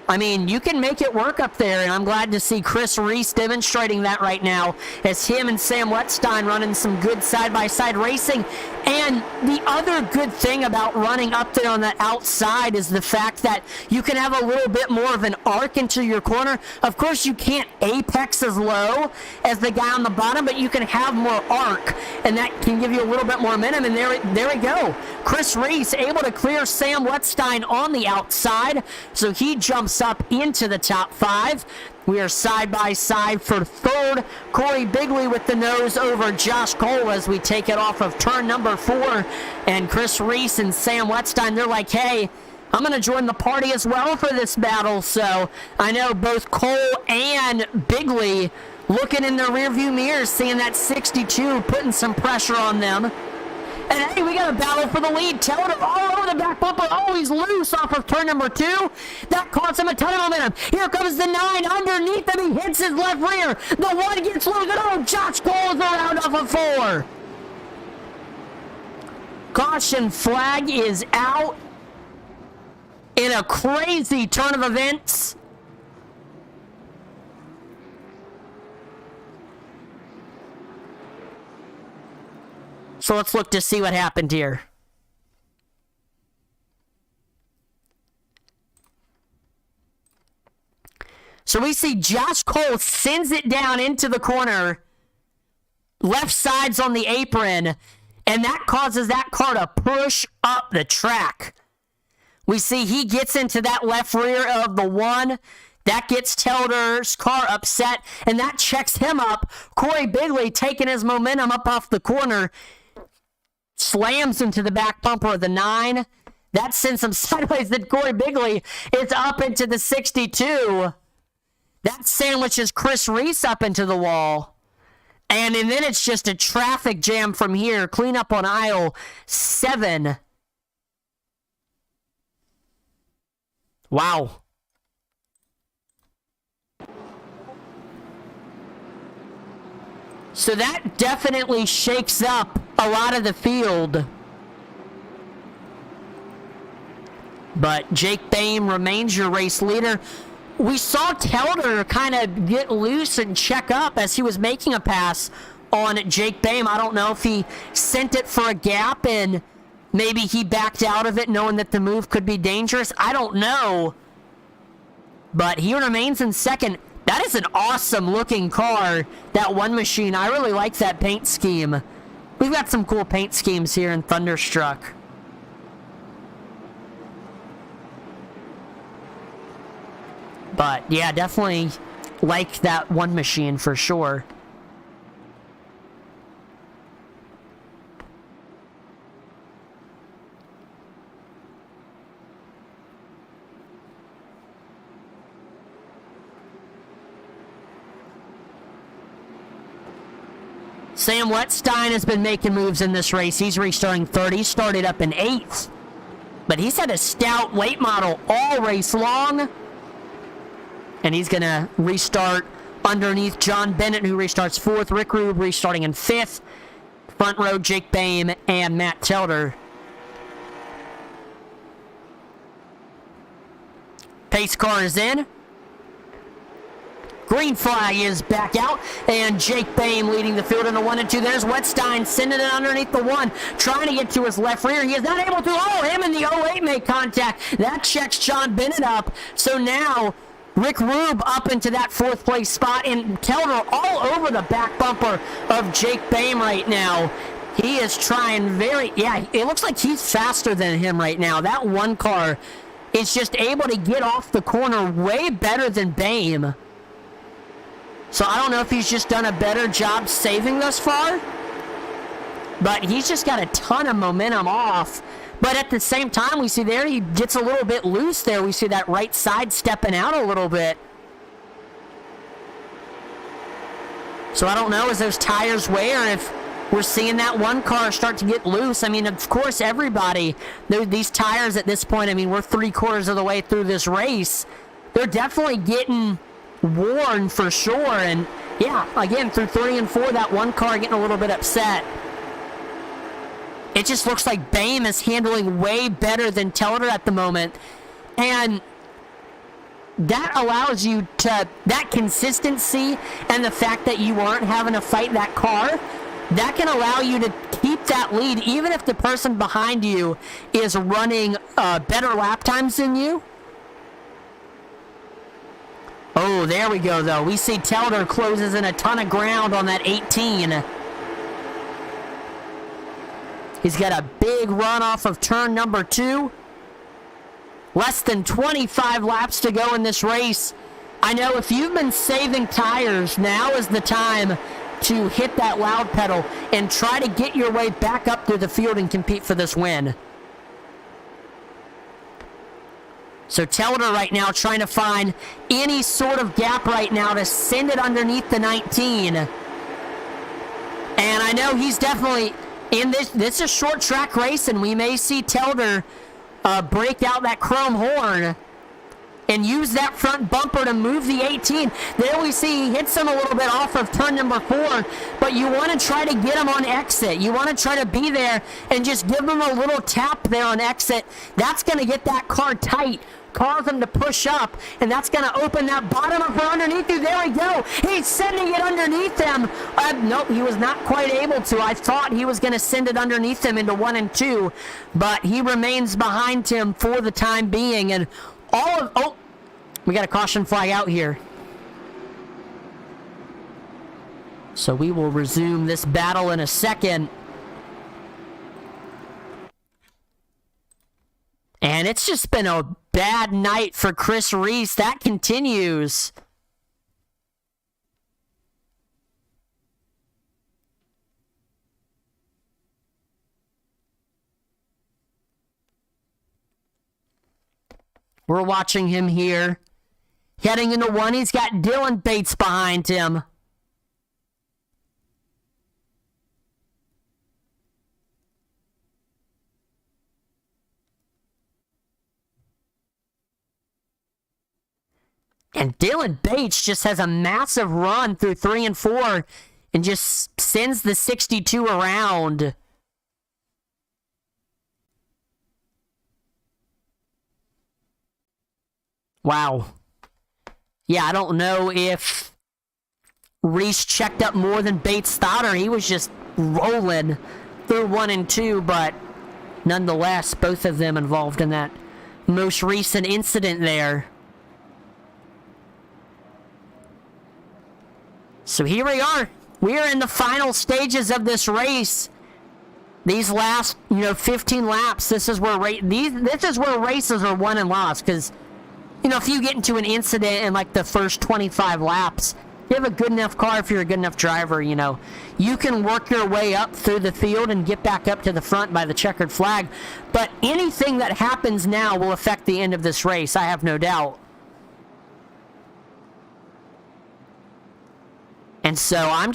I mean, you can make it work up there, and I'm glad to see Chris Reese demonstrating that right now as him and Sam Wetstein running some good side-by-side racing. And the other good thing about running up there on that outside is the fact that you can have a little bit more of an arc into your corner. Of course, you can't apex as low as the guy on the bottom, but you can have more arc, and that can give you a little bit more momentum, and there we go. Chris Reese able to clear Sam Wetstein on the outside, so he jumps up into the top 5. We are side by side for 3rd. Corey Bigley with the nose over Josh Cole as we take it off of turn number 4. And Chris Reese and Sam Wetstein, they're like, hey, I'm going to join the party as well for this battle. So I know both Cole and Bigley looking in their rearview mirrors, seeing that 62, putting some pressure on them. And hey, we got a battle for the lead. Telder all over the back bumper. Oh, he's loose off of turn number 2. That costs him a ton of momentum. Here comes the 9 underneath him. He hits his left rear. The 1 gets loose. And oh, Josh Cole is around off of 4. Caution flag is out in a crazy turn of events. So let's look to see what happened here. So we see Josh Cole sends it down into the corner. Left side's on the apron. And that causes that car to push up the track. We see he gets into that left rear of the 1. That gets Telder's car upset. And that checks him up. Corey Bigley taking his momentum up off the corner. Slams into the back bumper of the 9. That sends him sideways. Then Corey Bigley is up into the 62. That sandwiches Chris Reese up into the wall. And then it's just a traffic jam from here. Clean up on aisle 7. Wow. So that definitely shakes up a lot of the field. But Jake Boehm remains your race leader. We saw Telder kind of get loose and check up as he was making a pass on Jake Boehm. I don't know if he sent it for a gap and maybe he backed out of it knowing that the move could be dangerous. I don't know. But he remains in 2nd. That is an awesome looking car, that one machine. I really like that paint scheme. We've got some cool paint schemes here in Thunderstruck. But yeah, definitely like that one machine for sure. Sam Wetstein has been making moves in this race. He's restarting 3rd. He started up in 8th. But he's had a stout late model all race long. And he's going to restart underneath John Bennett, who restarts 4th. Rick Rube restarting in 5th. Front row, Jake Boehm and Matt Telder. Pace car is in. Green flag is back out, and Jake Boehm leading the field in the 1 and 2. There's Wetstein sending it underneath the 1, trying to get to his left rear. He is not able to. Oh, him and the 08 make contact. That checks John Bennett up. So now Rick Rube up into that 4th place spot, and Kelder all over the back bumper of Jake Boehm right now. He is trying it looks like he's faster than him right now. That one car is just able to get off the corner way better than Boehm. So I don't know if he's just done a better job saving thus far, but he's just got a ton of momentum off. But at the same time, we see there he gets a little bit loose there. We see that right side stepping out a little bit. So I don't know, as those tires wear, if we're seeing that one car start to get loose. I mean, of course, everybody, these tires at this point, I mean, we're 3/4 of the way through this race. They're definitely getting worn for sure. And yeah, again, through 3 and 4, that one car getting a little bit upset. It just looks like Boehm is handling way better than Telder at the moment. And that allows you to, that consistency and the fact that you aren't having to fight that car, that can allow you to keep that lead even if the person behind you is running better lap times than you. Oh, there we go, though. We see Telder closes in a ton of ground on that 18. He's got a big run off of turn number 2. Less than 25 laps to go in this race. I know if you've been saving tires, now is the time to hit that loud pedal and try to get your way back up through the field and compete for this win. So Telder right now trying to find any sort of gap right now to send it underneath the 19. And I know he's definitely in this. This is a short track race, and we may see Telder break out that chrome horn and use that front bumper to move the 18. There we see he hits him a little bit off of turn number 4, but you want to try to get him on exit. You want to try to be there and just give him a little tap there on exit. That's going to get that car tight, cause him to push up, and that's going to open that bottom of her underneath you. There we go. He's sending it underneath him. Nope, he was not quite able to. I thought he was going to send it underneath him into 1 and 2, but he remains behind him for the time being, and we got a caution flag out here. So we will resume this battle in a second. And it's just been a bad night for Chris Reese. That continues. We're watching him here. Heading into 1, he's got Dylan Bates behind him. And Dylan Bates just has a massive run through 3 and 4 and just sends the 62 around. Wow. Yeah, I don't know if Reese checked up more than Bates thought, or he was just rolling through 1 and 2, but nonetheless, both of them involved in that most recent incident there. So here we are. We are in the final stages of this race. These last, 15 laps, this is where races are won and lost, because if you get into an incident in like the first 25 laps, you have a good enough car, if you're a good enough driver, you can work your way up through the field and get back up to the front by the checkered flag. But anything that happens now will affect the end of this race, I have no doubt. And so I'm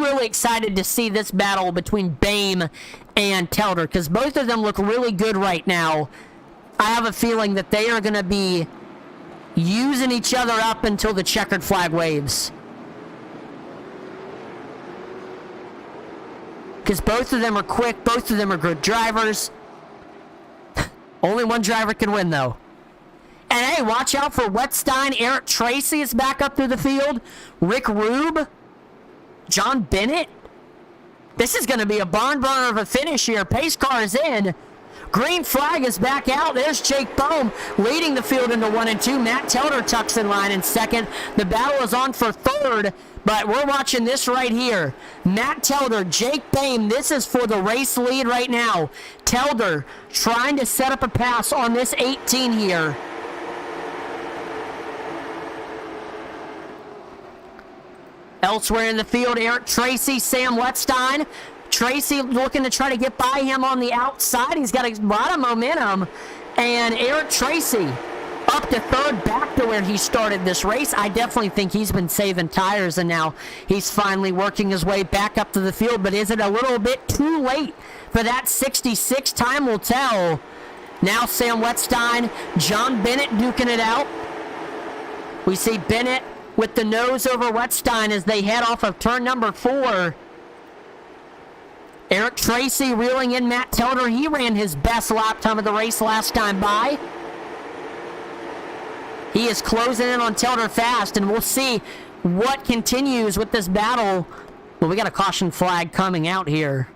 really excited to see this battle between Boehm and Telder, because both of them look really good right now. I have a feeling that they are going to be using each other up until the checkered flag waves. Because both of them are quick, both of them are good drivers. Only one driver can win, though. And hey, watch out for Wetstein. Eric Tracy is back up through the field. Rick Rube. John Bennett. This is going to be a barn burner of a finish here. Pace car is in. Green flag is back out. There's Jake Bohm leading the field into 1 and 2. Matt Telder tucks in line in second. The battle is on for third, but we're watching this right here. Matt Telder, Jake Bohm, this is for the race lead right now. Telder trying to set up a pass on this 18 here. Elsewhere in the field, Eric Tracy, Sam Wetstein. Tracy looking to try to get by him on the outside. He's got a lot of momentum. And Eric Tracy up to third, back to where he started this race. I definitely think he's been saving tires, and now he's finally working his way back up to the field. But is it a little bit too late for that 66? Time will tell. Now Sam Wetstein, John Bennett duking it out. We see Bennett with the nose over Wetstein as they head off of turn number 4. Eric Tracy reeling in Matt Telder. He ran his best lap time of the race last time by. He is closing in on Telder fast, and we'll see what continues with this battle. Well, we got a caution flag coming out here.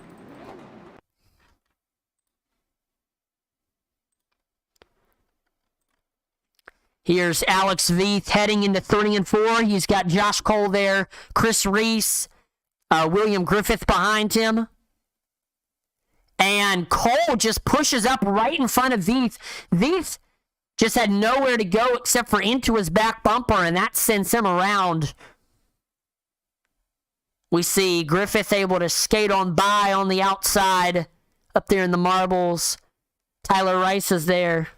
Here's Alex Veith heading into 3 and 4. He's got Josh Cole there, Chris Reese, William Griffith behind him. And Cole just pushes up right in front of Veith. Veith just had nowhere to go except for into his back bumper, and that sends him around. We see Griffith able to skate on by on the outside up there in the marbles. Tyler Rice is there.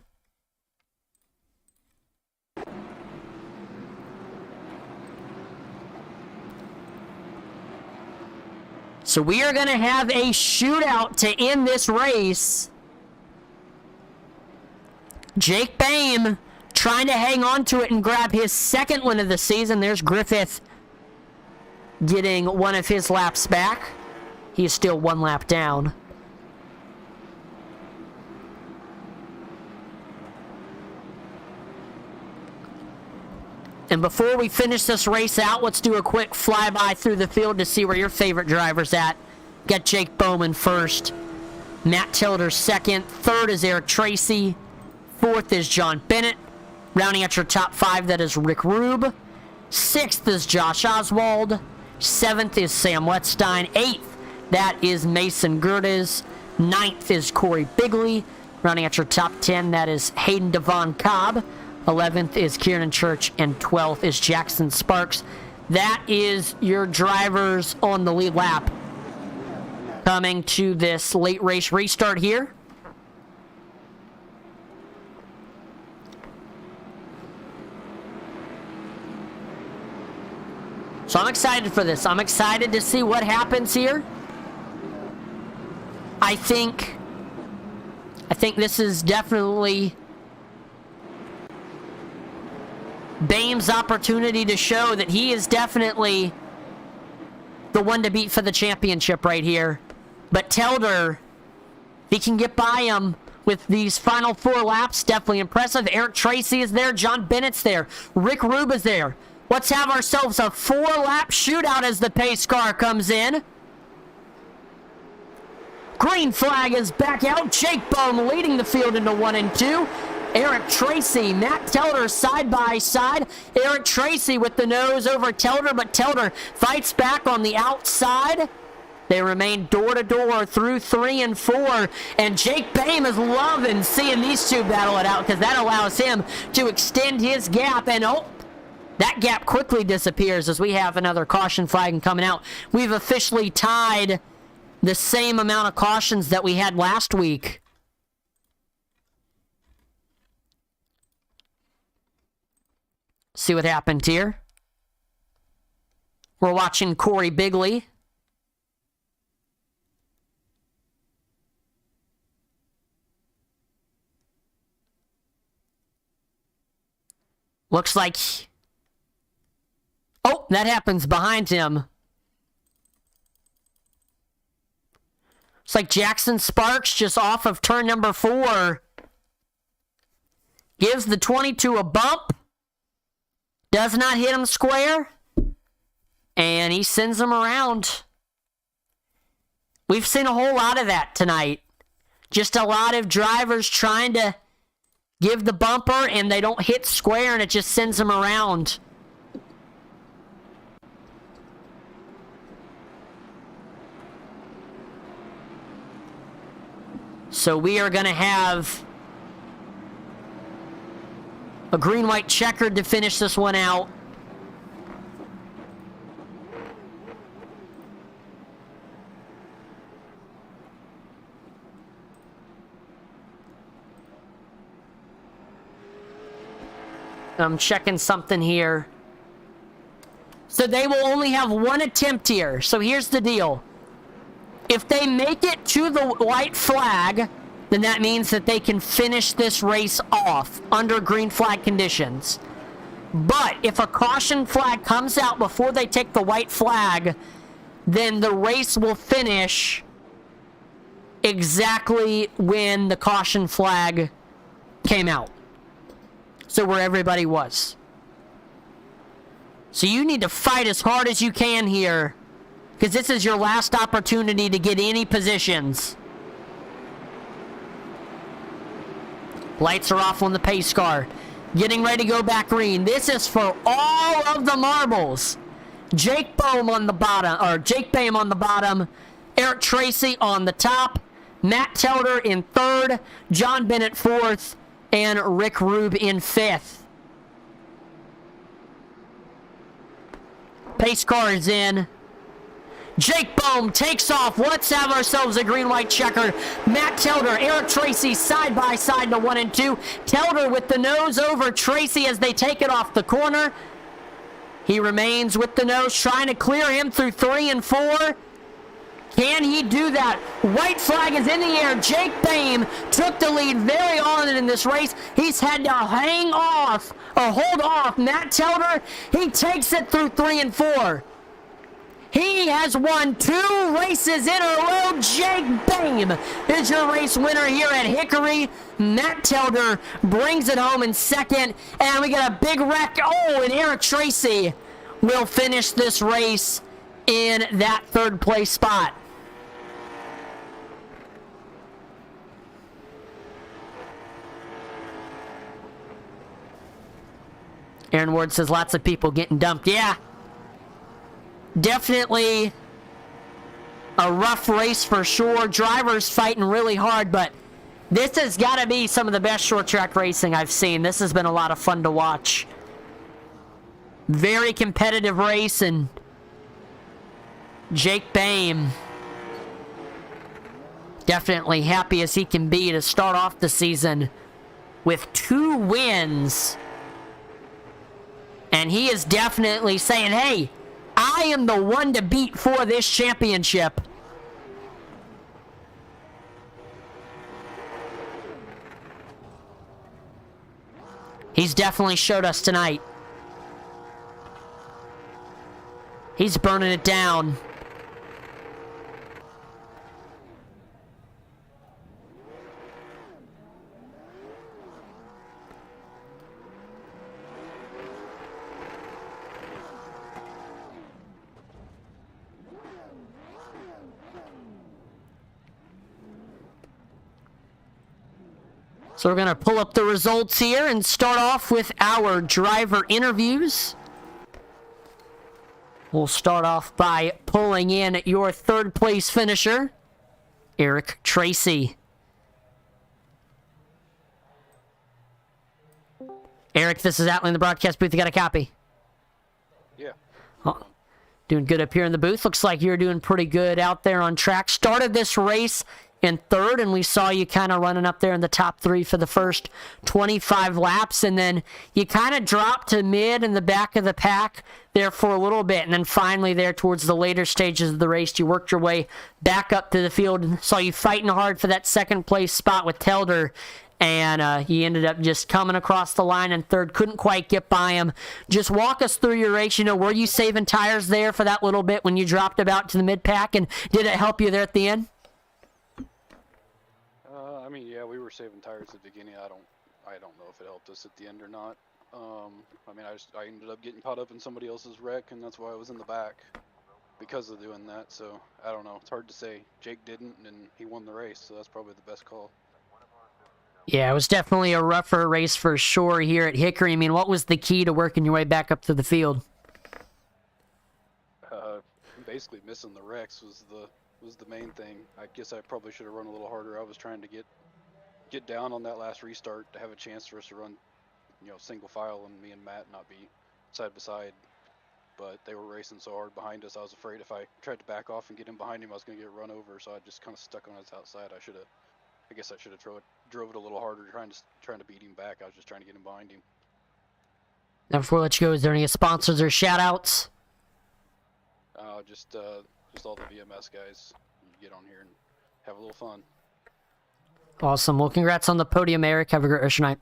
So we are going to have a shootout to end this race. Jake Boehm trying to hang on to it and grab his second win of the season. There's Griffith getting one of his laps back. He is still 1 lap down. And before we finish this race out, let's do a quick flyby through the field to see where your favorite driver's at. Got Jake Bowman first. Matt Tilder second. Third is Eric Tracy. Fourth is John Bennett. Rounding out your top 5, that is Rick Rube. 6th is Josh Oswald. 7th is Sam Wetstein. 8th, that is Mason Gerdes. 9th is Corey Bigley. Rounding out your top 10, that is Hayden Devon Cobb. 11th is Kieran Church, and 12th is Jackson Sparks. That is your drivers on the lead lap. Coming to this late race restart here. So I'm excited for this. I'm excited to see what happens here. I think this is definitely Boehm's opportunity to show that he is definitely the one to beat for the championship right here. But Telder, if he can get by him with these final 4 laps, definitely impressive. Eric Tracy is there. John Bennett's there. Rick Rube is there. Let's have ourselves a 4-lap shootout as the pace car comes in. Green flag is back out. Jake Bohm leading the field into 1 and 2. Eric Tracy, Matt Telder side by side. Eric Tracy with the nose over Telder, but Telder fights back on the outside. They remain door to door through 3 and 4. And Jake Boehm is loving seeing these two battle it out because that allows him to extend his gap. And that gap quickly disappears as we have another caution flag coming out. We've officially tied the same amount of cautions that we had last week. See what happened here. We're watching Corey Bigley. Looks like... Oh, that happens behind him. It's like Jackson Sparks just off of turn number 4. Gives the 22 a bump. Does not hit him square. And he sends him around. We've seen a whole lot of that tonight. Just a lot of drivers trying to give the bumper and they don't hit square and it just sends them around. So we are going to have a green-white checkered to finish this one out. I'm checking something here. So they will only have one attempt here. So here's the deal. If they make it to the white flag, then that means that they can finish this race off under green flag conditions. But if a caution flag comes out before they take the white flag, then the race will finish exactly when the caution flag came out. So where everybody was. So you need to fight as hard as you can here, because this is your last opportunity to get any positions. Lights are off on the pace car. Getting ready to go back green. This is for all of the marbles. Jake Boehm on the bottom, Eric Tracy on the top, Matt Telder in third, John Bennett fourth, and Rick Rube in fifth. Pace car is in. Jake Boehm takes off. Let's have ourselves a green-white checker. Matt Telder, Eric Tracy side by side to 1 and 2. Telder with the nose over Tracy as they take it off the corner. He remains with the nose, trying to clear him through 3 and 4. Can he do that? White flag is in the air. Jake Boehm took the lead very on in this race. He's had to hang off or hold off Matt Telder. He takes it through 3 and 4. He has won 2 races in a row. Jake Boehm is your race winner here at Hickory. Matt Telder brings it home in second. And we got a big wreck. Oh, and Eric Tracy will finish this race in that 3rd place spot. Aaron Ward says lots of people getting dumped. Yeah. Definitely a rough race for sure. Drivers fighting really hard, but this has got to be some of the best short track racing I've seen. This has been a lot of fun to watch. Very competitive race, and Jake Boehm definitely happy as he can be to start off the season with 2 wins. And he is definitely saying, hey, I am the one to beat for this championship. He's definitely showed us tonight. He's burning it down. So we're going to pull up the results here and start off with our driver interviews. We'll start off by pulling in your 3rd place finisher, Eric Tracy. Eric, this is Atlee in the broadcast booth. You got a copy? Yeah. Oh, doing good up here in the booth. Looks like you're doing pretty good out there on track. Started this race in 3rd, and we saw you kind of running up there in the top 3 for the first 25 laps, and then you kind of dropped to mid in the back of the pack there for a little bit, and then finally there towards the later stages of the race, you worked your way back up to the field, and saw you fighting hard for that 2nd place spot with Telder, and you ended up just coming across the line in 3rd, couldn't quite get by him. Just walk us through your race. You know, were you saving tires there for that little bit when you dropped about to the mid-pack, and did it help you there at the end? I mean, yeah, we were saving tires at the beginning. I don't I don't know if it helped us at the end or not. I mean, I ended up getting caught up in somebody else's wreck, and that's why I was in the back because of doing that. So I don't know. It's hard to say. Jake didn't, and he won the race, so that's probably the best call. Yeah, it was definitely a rougher race for sure here at Hickory. I mean, what was the key to working your way back up to the field? Basically missing the wrecks was the main thing. I guess I probably should have run a little harder. I was trying to get down on that last restart to have a chance for us to run, single file and me and Matt not be side by side. But they were racing so hard behind us, I was afraid if I tried to back off and get in behind him, I was going to get run over. So I just kind of stuck on his outside. I guess I should have drove it a little harder, trying to beat him back. I was just trying to get him behind him. Now, before I let you go, is there any sponsors or shout-outs? Just all the VMS guys. You get on here and have a little fun. Awesome. Well, congrats on the podium, Eric. Have a great rest of your night.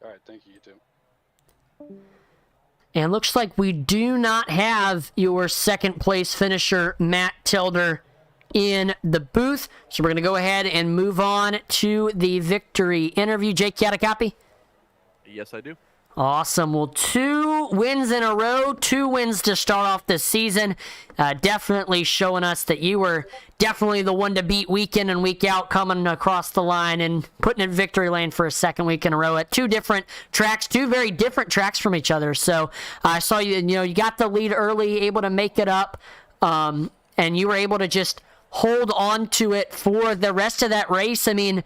All right, thank you. You too. And looks like we do not have your second place finisher, Matt Tilder, in the booth. So we're going to go ahead and move on to the victory interview. Jake, you got a copy? Yes, I do. Awesome. Well, 2 wins in a row, 2 wins to start off this season. Definitely showing us that you were definitely the one to beat week in and week out, coming across the line and putting it victory lane for a second week in a row at 2 different tracks, 2 very different tracks from each other. So I saw you got the lead early, able to make it up, and you were able to just hold on to it for the rest of that race. I mean,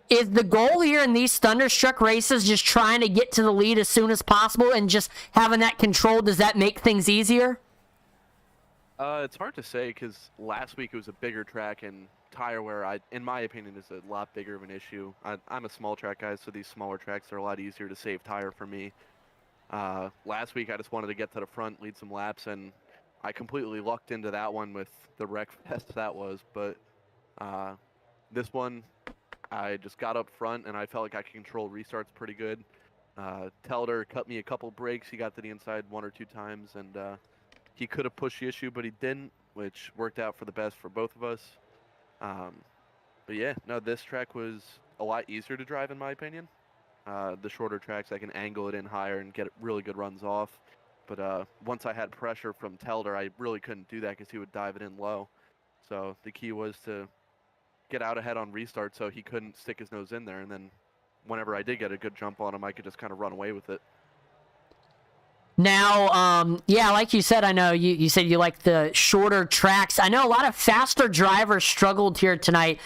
is the goal here in these Thunderstruck races just trying to get to the lead as soon as possible and just having that control? Does that make things easier? It's hard to say because last week it was a bigger track and tire wear, in my opinion, is a lot bigger of an issue. I'm a small track guy, so these smaller tracks are a lot easier to save tire for me. Last week I just wanted to get to the front, lead some laps, and I completely lucked into that one with the wreck fest that was. But this one, I just got up front, and I felt like I could control restarts pretty good. Telder cut me a couple breaks. He got to the inside 1 or 2 times, and he could have pushed the issue, but he didn't, which worked out for the best for both of us. But yeah, no, this track was a lot easier to drive, in my opinion. The shorter tracks, I can angle it in higher and get really good runs off. But once I had pressure from Telder, I really couldn't do that because he would dive it in low. So the key was to get out ahead on restart so he couldn't stick his nose in there, and then whenever I did get a good jump on him, I could just kind of run away with it. Now, yeah, like you said, I know you said you like the shorter tracks. I know a lot of faster drivers struggled here tonight,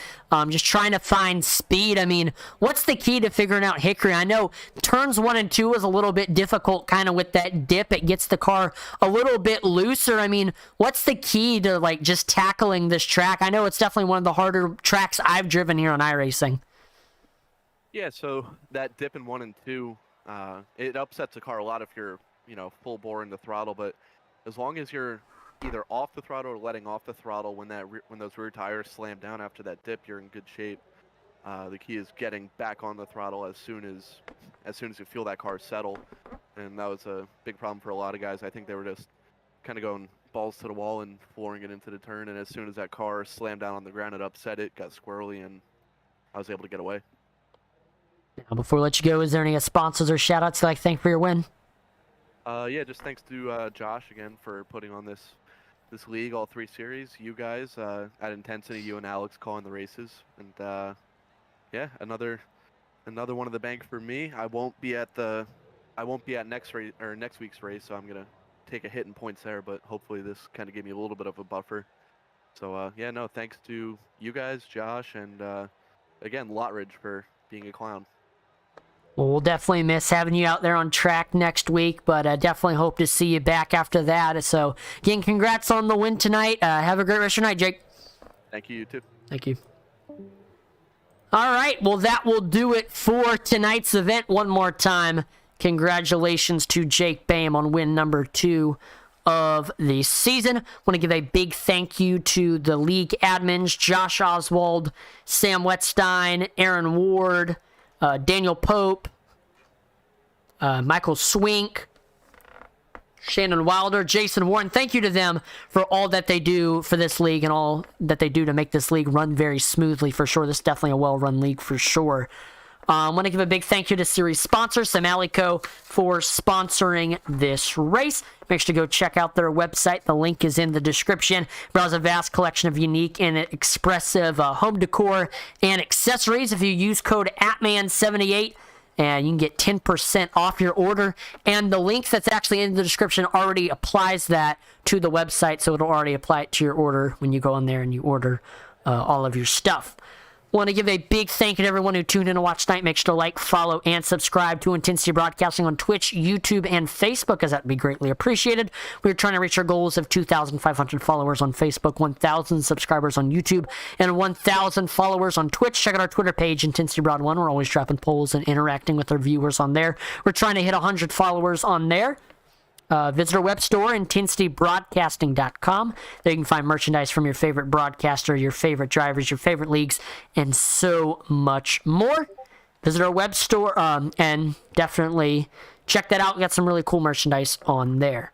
just trying to find speed. I mean, what's the key to figuring out Hickory? I know turns 1 and 2 is a little bit difficult, kind of with that dip. It gets the car a little bit looser. I mean, what's the key to, like, just tackling this track? I know it's definitely one of the harder tracks I've driven here on iRacing. Yeah, so that dip in 1 and 2, it upsets the car a lot if you're full bore in the throttle, but as long as you're either off the throttle or letting off the throttle when those rear tires slam down after that dip, you're in good shape. The key is getting back on the throttle as soon as you feel that car settle, and that was a big problem for a lot of guys. I think they were just kind of going balls to the wall and flooring it into the turn, and as soon as that car slammed down on the ground, it upset it, got squirrely, and I was able to get away. Now, before we let you go, is there any sponsors or shout-outs you'd like to thank for your win? Yeah, just thanks to Josh again for putting on this league, all 3 series. You guys at Intensity, you and Alex calling the races, and yeah, another one of the bank for me. I won't be at next week's race, so I'm gonna take a hit in points there. But hopefully this kind of gave me a little bit of a buffer. So yeah, no, thanks to you guys, Josh, and again, Lotridge for being a clown. Well, we'll definitely miss having you out there on track next week, but definitely hope to see you back after that. So, again, congrats on the win tonight. Have a great rest of your night, Jake. Thank you, you too. Thank you. All right, well, that will do it for tonight's event. One more time, congratulations to Jake Boehm on win number 2 of the season. Want to give a big thank you to the league admins, Josh Oswald, Sam Wetstein, Aaron Ward, Daniel Pope, Michael Swink, Shannon Wilder, Jason Warren. Thank you to them for all that they do for this league and all that they do to make this league run very smoothly for sure. This is definitely a well-run league for sure. I want to give a big thank you to series sponsor, SamAllyCo, for sponsoring this race. Make sure to go check out their website. The link is in the description. Browse a vast collection of unique and expressive home decor and accessories. If you use code ATMAN78, and you can get 10% off your order. And the link that's actually in the description already applies that to the website, so it'll already apply it to your order when you go in there and you order all of your stuff. Want to give a big thank you to everyone who tuned in to watch tonight. Make sure to like, follow, and subscribe to Intensity Broadcasting on Twitch, YouTube, and Facebook, as that would be greatly appreciated. We're trying to reach our goals of 2,500 followers on Facebook, 1,000 subscribers on YouTube, and 1,000 followers on Twitch. Check out our Twitter page, Intensity Broad 1. We're always dropping polls and interacting with our viewers on there. We're trying to hit 100 followers on there. Visit our web store, intensitybroadcasting.com. There you can find merchandise from your favorite broadcaster, your favorite drivers, your favorite leagues, and so much more. Visit our web store and definitely check that out. We got some really cool merchandise on there.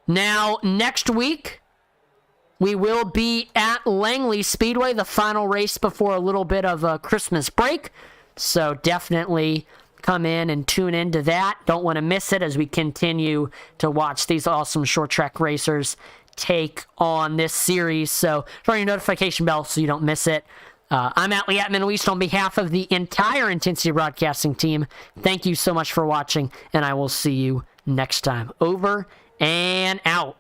Now, next week, we will be at Langley Speedway, the final race before a little bit of a Christmas break. So definitely come in and tune into that. Don't want to miss it as we continue to watch these awesome short track racers take on this series. So turn your notification bell so you don't miss it. I'm Atlee Atman on behalf of the entire Intensity Broadcasting team. Thank you so much for watching, and I will see you next time. Over and out.